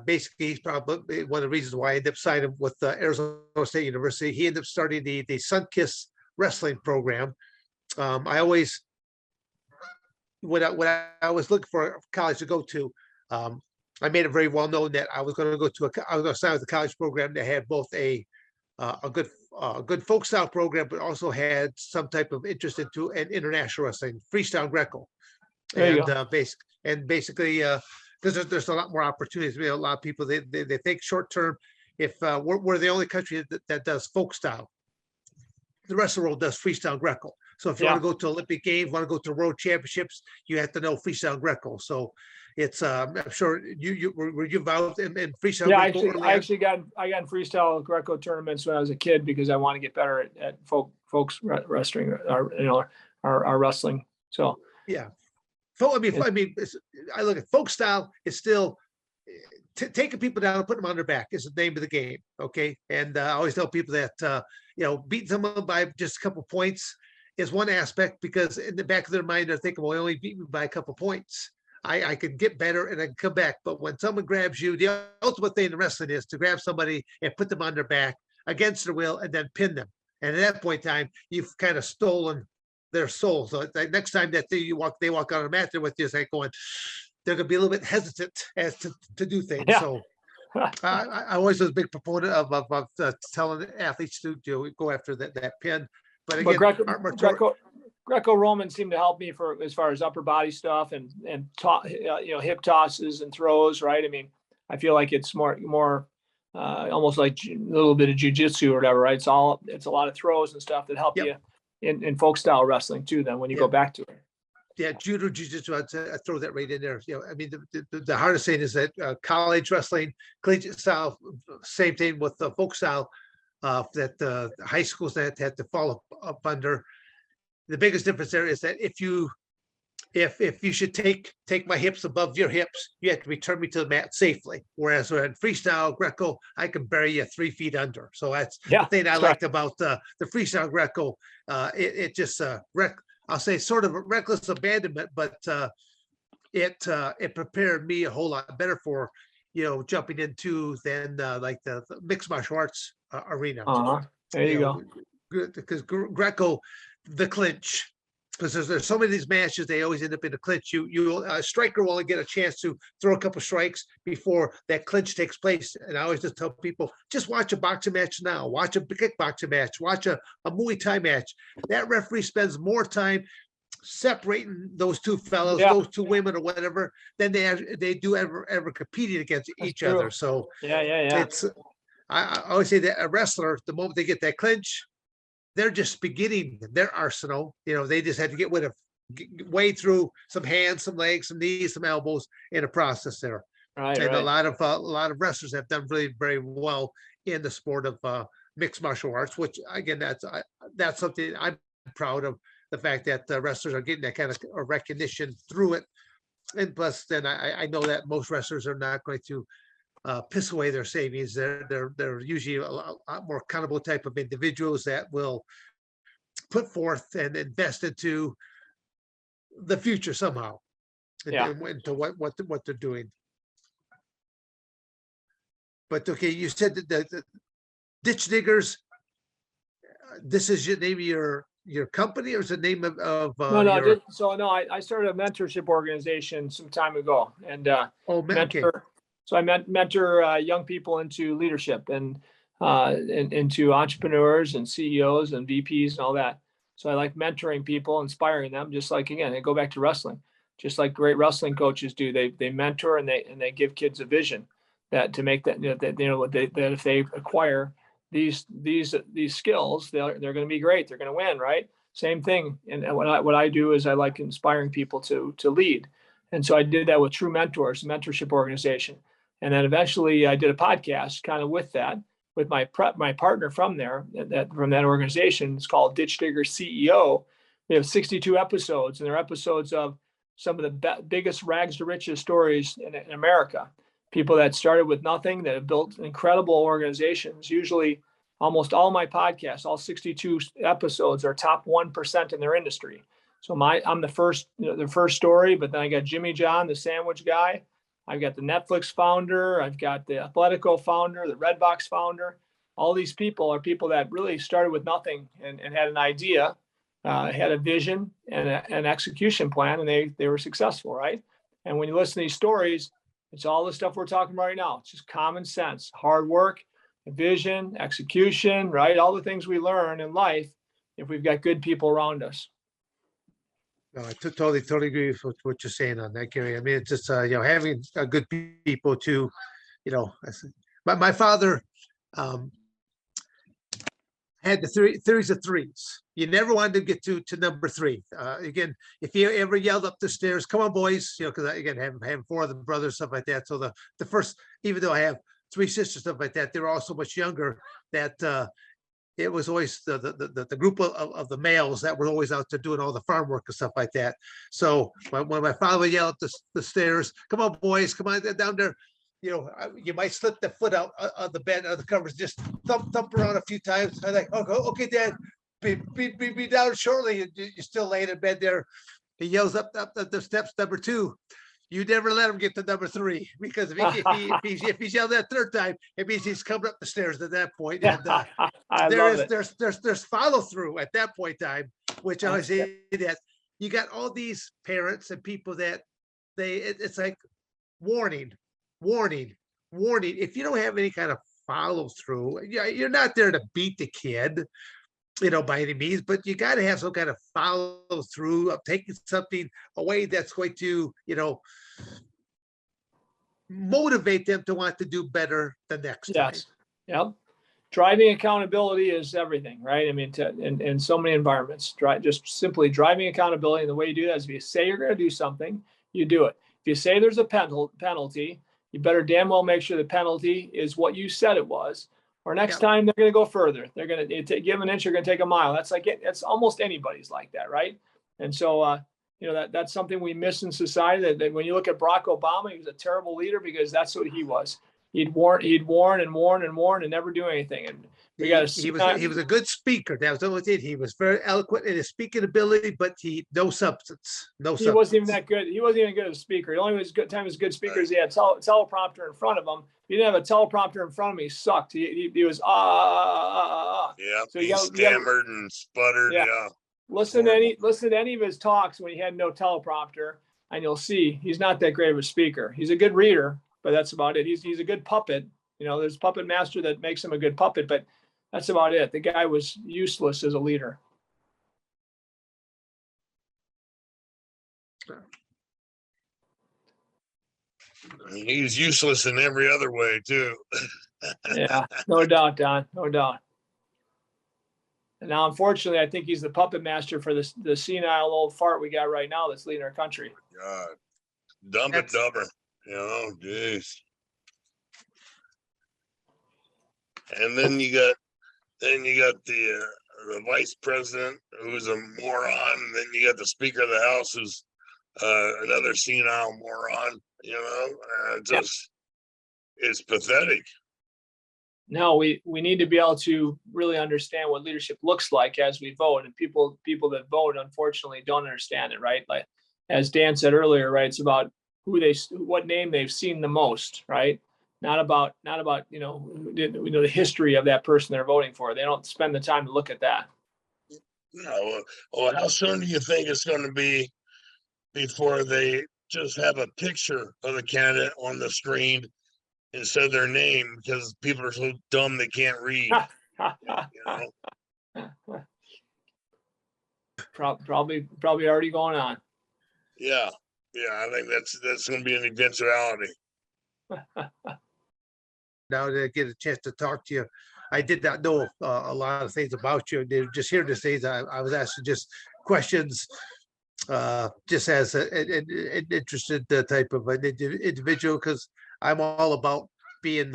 Basically, he's probably one of the reasons why I ended up signing with Arizona State University. He ended up starting the Sunkiss wrestling program. I always, when I was looking for a college to go to, I made it very well known that I was going to sign with a college program that had both a good folk style program, but also had some type of interest into an international wrestling, freestyle Greco. There you go. Basically, because there's a lot more opportunities. A lot of people, they think short term, if we're the only country that does folk style. The rest of the world does freestyle Greco. So if you want to go to Olympic Games, want to go to World Championships, you have to know freestyle Greco. So it's I'm sure you were involved in freestyle. Yeah, Greco I got in freestyle Greco tournaments when I was a kid because I want to get better at folks wrestling, our wrestling. So yeah. I mean, I look at folk style is still taking people down and putting them on their back is the name of the game. Okay. And I always tell people that, beating someone by just a couple points is one aspect, because in the back of their mind, they're thinking, well, they only beat me by a couple points. I can get better and I can come back. But when someone grabs you, the ultimate thing in wrestling is to grab somebody and put them on their back against their will and then pin them. And at that point in time, you've kind of stolen their soul. So like next time that they walk on a mat there with you, it's like going, they're going to be a little bit hesitant as to do things. Yeah. So I always was a big proponent of telling athletes to go after that pin. But again, Greco-Roman seemed to help me for as far as upper body stuff and hip tosses and throws. Right. I mean, I feel like it's more almost like a little bit of jiu-jitsu or whatever. Right. It's a lot of throws and stuff that help you in folk style wrestling too. Then when you go back to it. Yeah, judo, jiu-jitsu, I'd throw that right in there. I mean, the hardest thing is that college wrestling, collegiate style, same thing with the folk style that the high schools that have to follow up under. The biggest difference there is that if you should take my hips above your hips, you have to return me to the mat safely. Whereas in freestyle Greco, I can bury you 3 feet under. So that's the thing I liked about the freestyle Greco. It just I'll say sort of reckless abandonment, but it prepared me a whole lot better for jumping into than like the mixed martial arts arena. There you go. Because Greco, the clinch, because there's so many of these matches, they always end up in a clinch. A striker will only get a chance to throw a couple strikes before that clinch takes place. And I always just tell people, just watch a boxing match now, watch a kickboxing match, watch a Muay Thai match. That referee spends more time separating those two fellows, Yeah. those two women or whatever, then they do ever competing against That's each true. other. So Yeah. it's, I always say that a wrestler, the moment they get that clinch, they're just beginning their arsenal. They just had to get way through some hands, some legs, some knees, some elbows in a process there. Right. And Right. a lot of wrestlers have done really very well in the sport of mixed martial arts, which again, that's something I'm proud of, the fact that the wrestlers are getting that kind of recognition through it. And plus, then I know that most wrestlers are not going to piss away their savings. They're usually a lot more accountable type of individuals that will put forth and invest into the future somehow, Yeah. into what they're doing. But okay, you said that the Ditch Diggers, this is your name of your company, or is the name of No, your? I started a mentorship organization some time ago, and Okay. mentor. So I mentor young people into leadership and into entrepreneurs and CEOs and VPs and all that. So I like mentoring people, inspiring them. Just like, again, I go back to wrestling, just like great wrestling coaches do. They mentor and they give kids a vision that to make that that if they acquire these skills, they're going to be great. They're going to win, right? Same thing. And what I do is I like inspiring people to lead. And so I did that with True Mentors, mentorship organization. And then eventually I did a podcast kind of with that, with my partner from there, from that organization. It's called Ditch Digger CEO. We have 62 episodes, and they're episodes of some of the biggest rags to riches stories in America. People that started with nothing, that have built incredible organizations. Usually almost all my podcasts, all 62 episodes, are top 1% in their industry. So I'm the first story, but then I got Jimmy John, the sandwich guy. I've got the Netflix founder. I've got the Athletico founder, the Redbox founder. All these people are people that really started with nothing and had an idea, had a vision and an execution plan, and they were successful, right? And when you listen to these stories, it's all the stuff we're talking about right now. It's just common sense, hard work, vision, execution, right? All the things we learn in life if we've got good people around us. No, I totally agree with what you're saying on that, Gary. I mean, it's just having good people to, my father had the theories of threes. You never wanted to get to number three. Again, if you ever yelled up the stairs, "Come on, boys!" Because again, having four of the brothers, stuff like that. So the first, even though I have three sisters, stuff like that, they were all so much younger that it was always the group of the males that were always out there doing all the farm work and stuff like that. So when my father would yell up the stairs, "Come on, boys, come on down there," you might slip the foot out of the bed or the covers, just thump around a few times. I'm like, okay, Dad, be down shortly. You're still laying in bed there. He yells up the steps, number two. You never let him get to number three, because if he's yelled that third time, it means he's coming up the stairs at that point. And there's follow through at that point in time, which I say that you got all these parents and people that it's like warning. If you don't have any kind of follow through, you're not there to beat the kid, by any means, but you got to have some kind of follow through of taking something away that's going to, motivate them to want to do better the next time. Yes. Yep. Driving accountability is everything, right? I mean, in so many environments, just simply driving accountability. And the way you do that is if you say you're going to do something, you do it. If you say there's a penalty, you better damn well make sure the penalty is what you said it was. Or next time they're going to go further. They're going to give an inch, you're going to take a mile. That's like it's almost anybody's like that, right? And so, that's something we miss in society. That when you look at Barack Obama, he was a terrible leader because that's what he was. He'd warn and never do anything. And he was a good speaker. That was always it. He was very eloquent in his speaking ability, but no substance. He wasn't even that good. He wasn't even good as a speaker. The only time he was good speakers, he had teleprompter in front of him. He didn't have a teleprompter in front of him. He sucked. He was Yeah, so he stammered and sputtered. Yeah. Listen to any of his talks when he had no teleprompter, and you'll see he's not that great of a speaker. He's a good reader, but that's about it. He's a good puppet. There's a puppet master that makes him a good puppet, but that's about it. The guy was useless as a leader. He's useless in every other way too. Yeah, no doubt, Don, no doubt. And now, unfortunately, I think he's the puppet master for the senile old fart we got right now that's leading our country. God, dumb and dumber, you know, jeez. And then you got the vice president who's a moron, and then you got the speaker of the house who's another senile moron. You know, it's pathetic. No, we need to be able to really understand what leadership looks like as we vote, and people that vote, unfortunately, don't understand it, right? Like as Dan said earlier, right? It's about what name they've seen the most, right? Not about the history of that person they're voting for. They don't spend the time to look at that. No, well, how soon do you think it's going to be before they just have a picture of the candidate on the screen instead of their name, because people are so dumb they can't read? You know? Probably already going on. Yeah, I think that's going to be an eventuality. Now that I get a chance to talk to you, I did not know a lot of things about you. Just hearing the things, I was asking just questions, just as an interested type of an individual, because I'm all about being,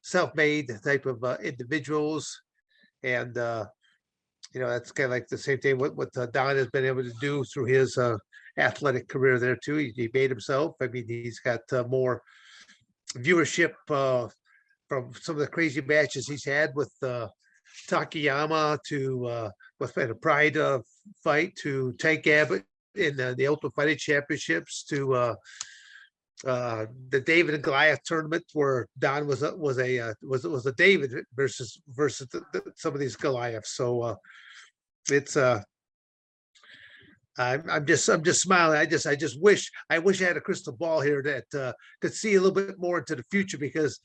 self-made type of individuals, and that's kind of like the same thing what Don has been able to do through his athletic career there too. He made himself. I mean, he's got more viewership from some of the crazy matches he's had with Takayama to with a Pride fight, to Tank Abbott in the Ultimate Fighting Championships, to the David and Goliath tournament where Don was a David versus some of these Goliaths. So it's I'm just smiling. I just wish I had a crystal ball here that could see a little bit more into the future, because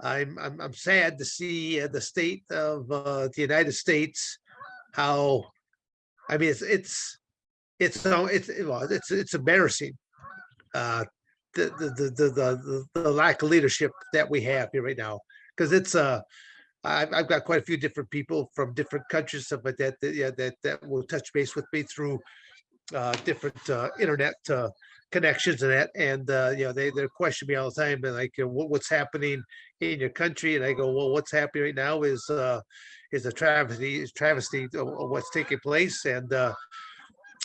I'm sad to see the state of the United States. How, I mean, it's embarrassing. The lack of leadership that we have here right now, because I've got quite a few different people from different countries, stuff like that, that will touch base with me through different internet connections and that, and they question me all the time, and like, what's happening in your country, and I go, well, what's happening right now is a travesty of what's taking place, and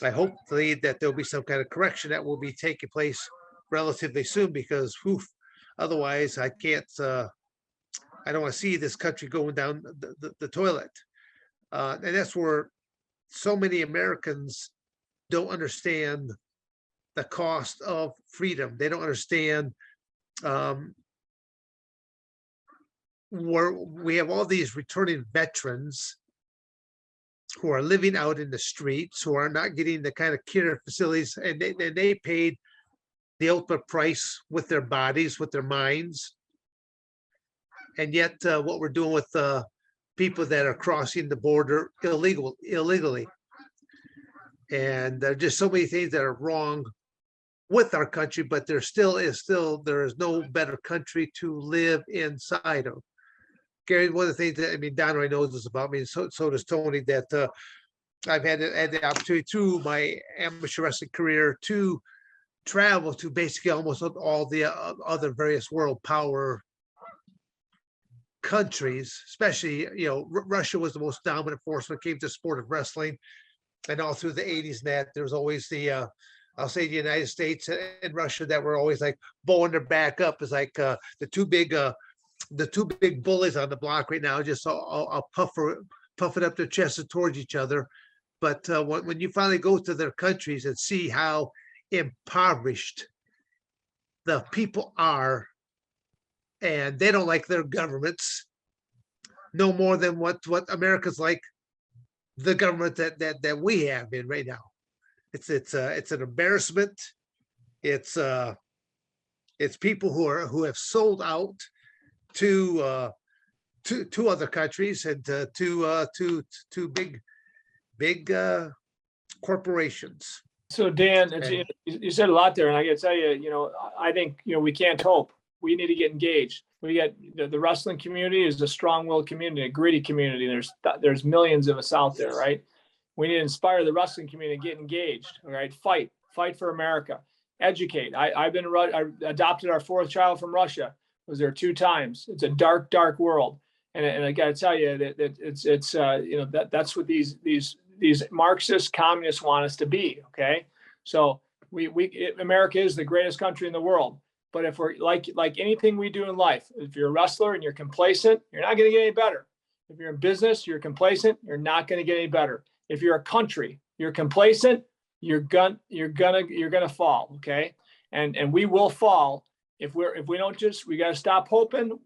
I hope that there'll be some kind of correction that will be taking place relatively soon, because otherwise I can't. I don't want to see this country going down the toilet, and that's where so many Americans don't understand the cost of freedom. They don't understand where we have all these returning veterans who are living out in the streets, who are not getting the kind of care facilities, and they paid the ultimate price with their bodies, with their minds. And yet what we're doing with people that are crossing the border illegally. And there are just so many things that are wrong with our country, but there is no better country to live inside of. Gary, one of the things that, I mean, Don already knows this about me, and so does Tony, that I've had the opportunity through my amateur wrestling career to travel to basically almost all the other various world power countries, especially, Russia was the most dominant force when it came to sport of wrestling. And all through the 80s, and that there was always the I'll say the United States and Russia that were always like bowing their back up, as like the two big bullies on the block right now, just all puffing up their chests towards each other. But when you finally go to their countries and see how impoverished the people are, and they don't like their governments no more than what America's like the government that we have in right now. It's an embarrassment. It's people who have sold out to other countries, and to big corporations. So Dan, you said a lot there, and I got to tell you, I think we can't hope. We need to get engaged. We got the wrestling community is a strong-willed community, a gritty community. There's millions of us out there, right? We need to inspire the wrestling community to get engaged. All right, fight for America, educate. I adopted our fourth child from Russia. Was there 2 times? It's a dark, dark world, and I got to tell you that that's what these Marxist communists want us to be. Okay, so America is the greatest country in the world. But if we're like anything we do in life, if you're a wrestler and you're complacent, you're not going to get any better. If you're in business, you're complacent, you're not going to get any better. If you're a country, you're complacent, you're gonna fall. Okay, and we will fall if we don't we got to stop hoping.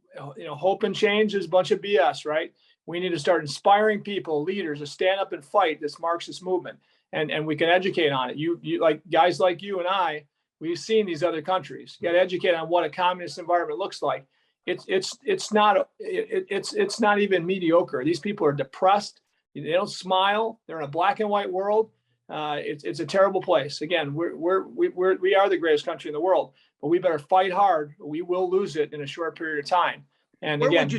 Hope and change is a bunch of BS, right? We need to start inspiring people, leaders, to stand up and fight this Marxist movement, and we can educate on it. You like guys like you and I. We've seen these other countries. You got to educate on what a communist environment looks like. It's not even mediocre. These people are depressed. They don't smile. They're in a black and white world. It's a terrible place. Again, we are the greatest country in the world, but we better fight hard. We will lose it in a short period of time. And where again, would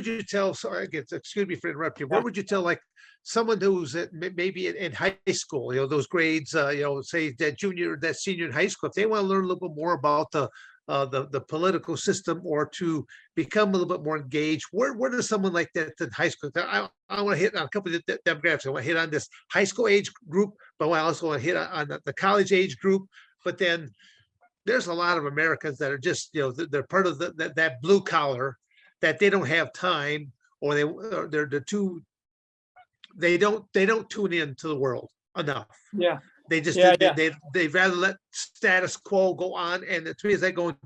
you tell? Sorry, excuse me for interrupting you. Where would you tell like someone who's maybe in high school, those grades, say that senior in high school, if they want to learn a little bit more about the political system or to become a little bit more engaged, where does someone like that in high school? I want to hit on a couple of the demographics. I want to hit on this high school age group, but I also want to hit on the college age group. But then there's a lot of Americans that are just, they're part of that blue collar, that they don't have time, or they're too. They don't tune in to the world enough. Yeah. They just they rather let status quo go on. And to me, it's like going,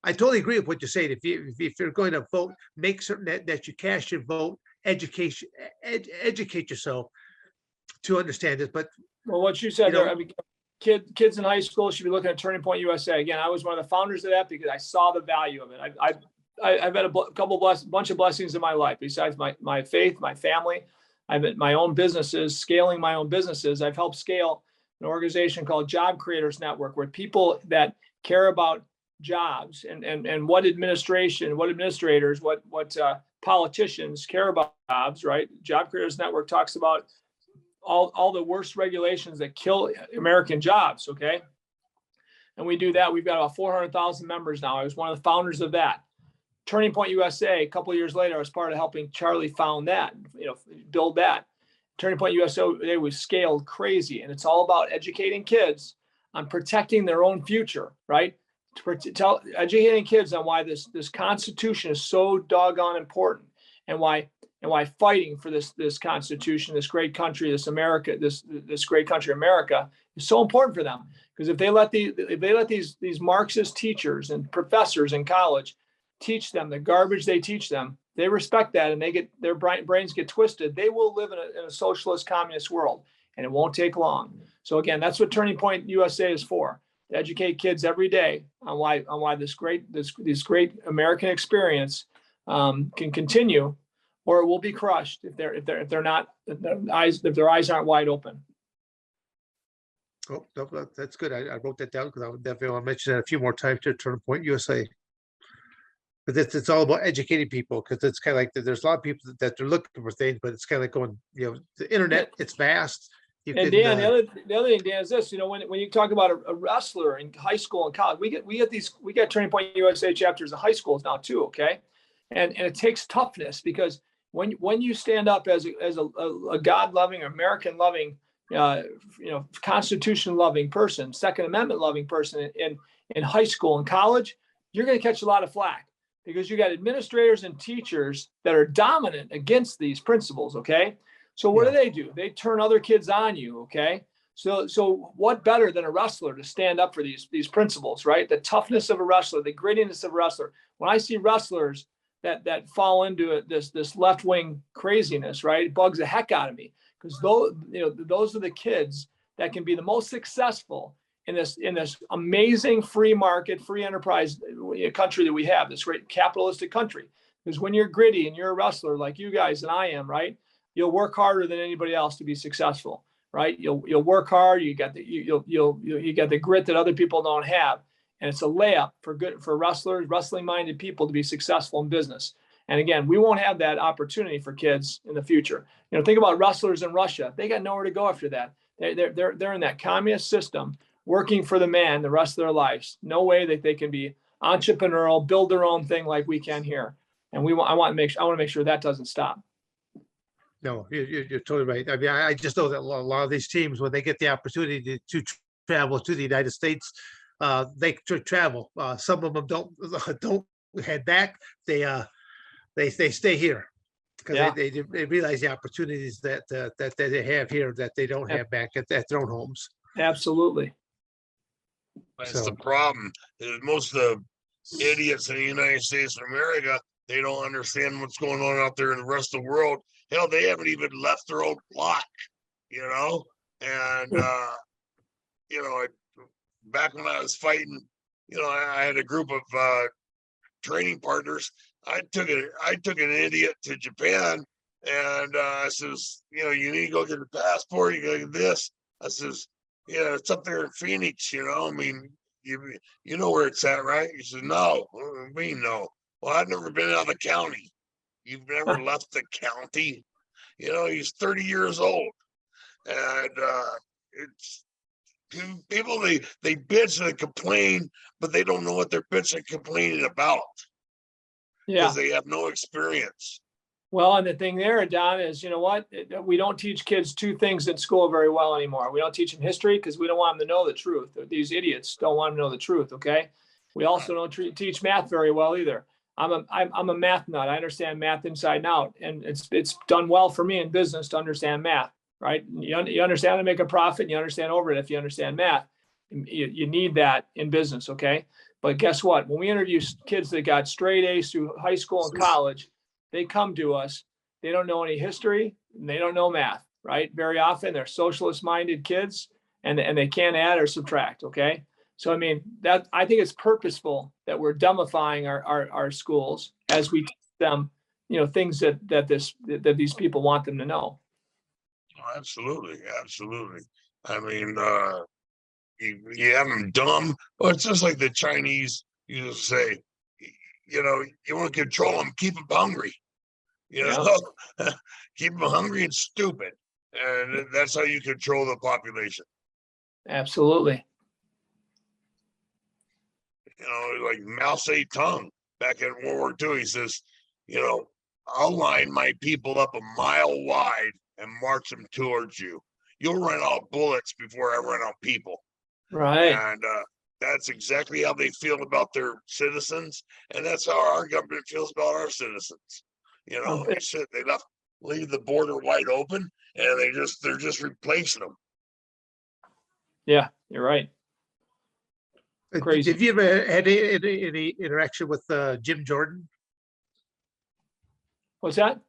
I totally agree with what you're saying. If you're going to vote, make certain that you cast your vote, educate yourself to understand it. But what you said there, I mean, kids in high school should be looking at Turning Point USA. Again, I was one of the founders of that because I saw the value of it. I've had a bunch of blessings in my life besides my faith, my family. I've had my own businesses, scaling my own businesses. I've helped scale an organization called Job Creators Network, where people that care about jobs and what administrators, what politicians care about jobs, right? Job Creators Network talks about all the worst regulations that kill American jobs, okay? And we do that. We've got about 400,000 members now. I was one of the founders of that. Turning Point USA, a couple of years later, I was part of helping Charlie found that, build that. Turning Point USA was scaled crazy, and it's all about educating kids on protecting their own future, right? Educating kids on why this Constitution is so doggone important, and why fighting for this Constitution, this great country, this America, this great country, America, is so important for them. Because if they let these Marxist teachers and professors in college teach them the garbage they teach them, they respect that, and their brains get twisted, they will live in a socialist communist world, and it won't take long. So again, that's what Turning Point USA is for, to educate kids every day on why this great American experience can continue, or it will be crushed if their eyes aren't wide open. Oh, no, that's good. I wrote that down because I would definitely want to mention that a few more times to Turning Point USA. But it's all about educating people, because it's kind of like there's a lot of people that they're looking for things, but it's kind of like going, the internet, it's vast. Dan, the other thing, Dan, is this, when you talk about a wrestler in high school and college, we get Turning Point USA chapters in high schools now too, okay? And it takes toughness, because when you stand up as a God-loving, American-loving, Constitution-loving person, Second Amendment-loving person in high school and college, you're going to catch a lot of flack, because you got administrators and teachers that are dominant against these principles, okay? So what do? They turn other kids on you, okay? So what better than a wrestler to stand up for these principles, right? The toughness of a wrestler, the grittiness of a wrestler. When I see wrestlers that fall into this left-wing craziness, right, it bugs the heck out of me, because those are the kids that can be the most successful in this amazing free market, free enterprise country that we have, this great capitalistic country. Because when you're gritty and you're a wrestler like you guys and I am, right, you'll work harder than anybody else to be successful. right? You'll work hard. You got you got the grit that other people don't have. And it's a layup for wrestling minded people to be successful in business. And again, we won't have that opportunity for kids in the future. Think about wrestlers in Russia. They got nowhere to go after that. They're in that communist system, working for the man the rest of their lives. No way that they can be entrepreneurial, build their own thing like we can here. And I want to make sure that doesn't stop. No, you're totally right. I mean, I just know that a lot of these teams, when they get the opportunity to travel to the United States, they travel. Some of them don't head back. They stay here because they realize the opportunities that they have here that they don't have back at their own homes. Absolutely. That's the problem. Is most of the idiots in the United States of America, they don't understand what's going on out there in the rest of the world. Hell, they haven't even left their own block, and back when I was fighting, I had a group of training partners. I took an idiot to Japan, and I says, you need to go get a passport. You got to get this. I says, yeah, it's up there in Phoenix. I mean, you know where it's at, right? He said, no. What do you mean, no? Well, I've never been out of the county. You've never left the county. He's 30 years old, and it's people. They bitch and complain, but they don't know what they're bitching and complaining about. Because they have no experience. Well, and the thing there, Don, is what? We don't teach kids two things in school very well anymore. We don't teach them history because we don't want them to know the truth. These idiots don't want them to know the truth. Okay. We also don't teach math very well either. I'm a math nut. I understand math inside and out, and it's done well for me in business to understand math. Right? You understand how to make a profit. And you understand overhead if you understand math. You need that in business. Okay. But guess what? When we interview kids that got straight A's through high school and college, they come to us. They don't know any history and they don't know math, right? Very often they're socialist-minded kids and they can't add or subtract. Okay. So, I mean, that I think it's purposeful that we're dumbifying our schools as we teach them, things that these people want them to know. Oh, absolutely. Absolutely. I mean, you have them dumb. Well, it's just like the Chinese used to say, you want to control them, keep them hungry. Keep them hungry and stupid. And that's how you control the population. Absolutely. Like Mao Zedong back in World War II, he says, I'll line my people up a mile wide and march them towards you. You'll run out bullets before I run out people. Right. And that's exactly how they feel about their citizens. And that's how our government feels about our citizens. They leave the border wide open and they're just replacing them. Yeah, you're right. Crazy. Have you ever had any interaction with Jim Jordan? What's that?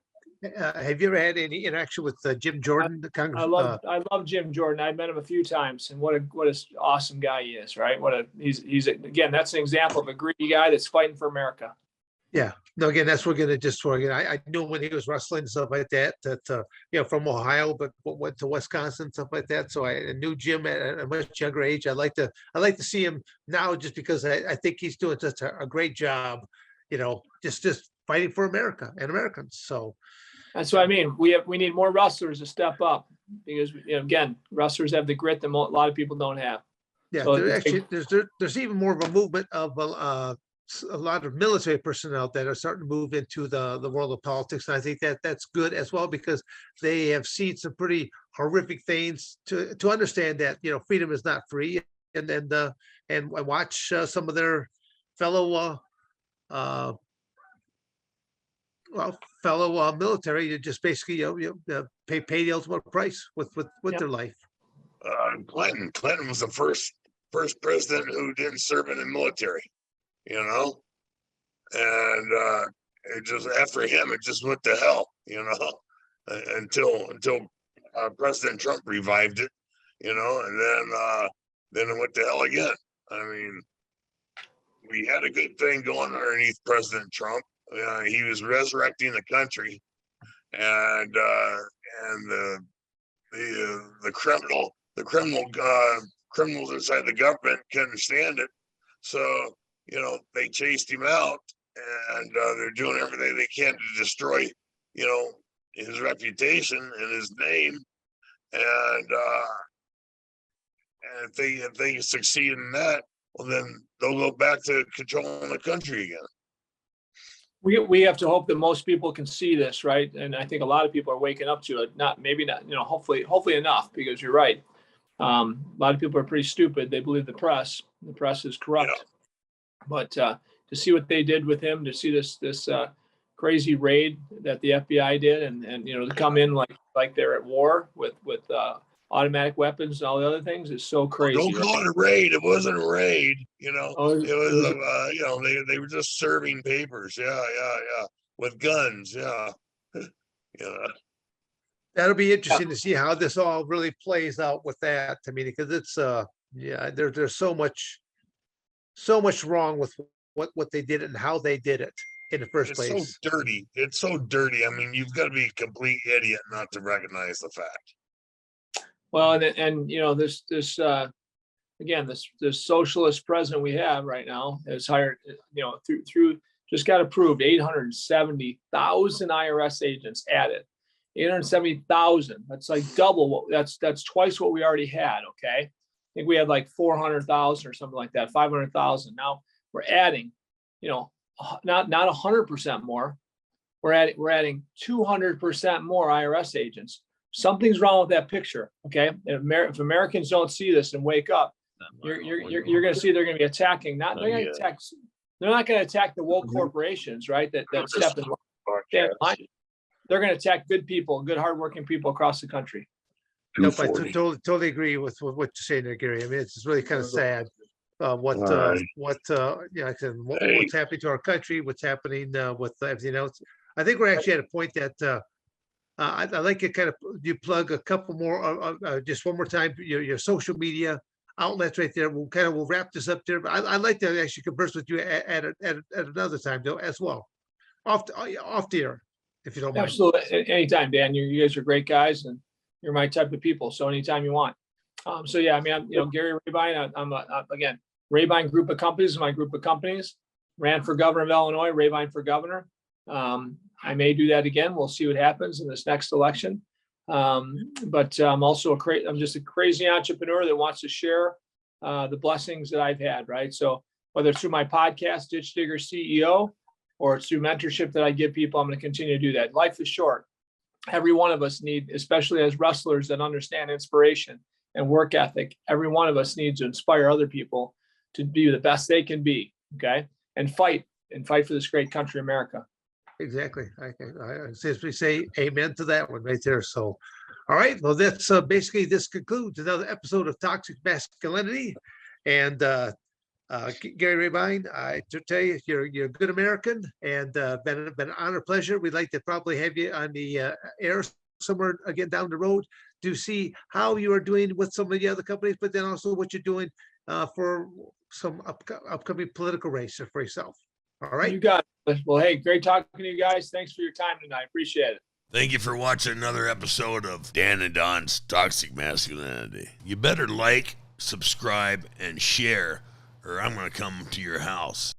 Have you ever had any interaction with Jim Jordan, the Congressman? I love Jim Jordan. I've met him a few times, and what an awesome guy he is, right? He's again, that's an example of a greedy guy that's fighting for America. Yeah. No, again, that's we're gonna just for I knew when he was wrestling and stuff like that from Ohio, but went to Wisconsin, stuff like that. So I knew Jim at a much younger age. I like to see him now just because I think he's doing such a great job, just fighting for America and Americans. So that's what I mean. We need more wrestlers to step up because again, wrestlers have the grit that a lot of people don't have. Yeah, so there's even more of a movement of a lot of military personnel that are starting to move into the world of politics, and I think that's good as well because they have seen some pretty horrific things to understand that freedom is not free, and watch some of their fellow military just basically pay the ultimate price with their life. Clinton was the first president who didn't serve in the military, and it just after him it just went to hell, until President Trump revived it, and then it went to hell again. I mean, we had a good thing going underneath President Trump. He was resurrecting the country, and the the criminals inside the government couldn't stand it. So, you know, they chased him out, and they're doing everything they can to destroy, you know, his reputation and his name. And if they succeed in that, well, then they'll go back to controlling the country again. We have to hope that most people can see this, right? And I think a lot of people are waking up to it. Maybe not, you know, hopefully enough, because you're right. A lot of people are pretty stupid. They believe the press. The press is corrupt. Yeah. But to see what they did with him, to see this crazy raid that the FBI did, and you know, to come in like they're at war with automatic weapons and all the other things is so crazy. Don't call it a raid. It wasn't a raid. You know, it was you know, they were just serving papers. Yeah, with guns. Yeah, yeah. That'll be interesting to see how this all really plays out with that. I mean, because it's there's so much wrong with what they did and how they did it in the first place. It's so dirty. It's so dirty. I mean, you've got to be a complete idiot not to recognize the fact. Well, and you know, this again, this socialist president we have right now has hired, you know, through just got approved 870,000 IRS agents added. 870,000. That's like double. That's twice what we already had. Okay, I think we had like 400,000 or something like that, 500,000. Now we're adding, you know, not 100% more. We're adding 200% more IRS agents. Something's wrong with that picture. Okay, if Americans don't see this and wake up, you're going to see they're going to be attacking. They're not going to attack the woke corporations, right? That step in line. They're going to attack good people, good hardworking people across the country. Nope, I totally agree with what you're saying there, Gary. I mean, it's really kind of sad what's happening to our country, what's happening with everything else. I think we're actually at a point that I'd like to kind of you plug a couple more, just one more time, your social media outlets right there. We'll wrap this up there. But I'd like to actually converse with you at another time though as well, off the air, if you don't mind. Absolutely, anytime, Dan. You guys are great guys, and you're my type of people. So anytime you want. So yeah, I mean, I'm Gary Rabine. I'm again, Rabine Group of Companies is my group of companies. Ran for governor of Illinois. Rabine for governor. I may do that again. We'll see what happens in this next election. But I'm also I'm just a crazy entrepreneur that wants to share the blessings that I've had, right? So whether it's through my podcast, Ditch Digger CEO, or it's through mentorship that I give people, I'm going to continue to do that. Life is short. Every one of us need, especially as wrestlers that understand inspiration and work ethic, every one of us needs to inspire other people to be the best they can be, okay? And fight for this great country, America. Exactly. I simply say amen to that one right there. So, all right. Well, that's basically this concludes another episode of Toxic Masculinity. And Gary Rabine, I to tell you, you're a good American, and been an honor, pleasure. We'd like to probably have you on the air somewhere again down the road to see how you are doing with some of the other companies, but then also what you're doing for some upcoming political race for yourself. All right. You got it. Well, hey, great talking to you guys. Thanks for your time tonight. Appreciate it. Thank you for watching another episode of Dan and Don's Toxic Masculinity. You better like, subscribe, and share, or I'm going to come to your house.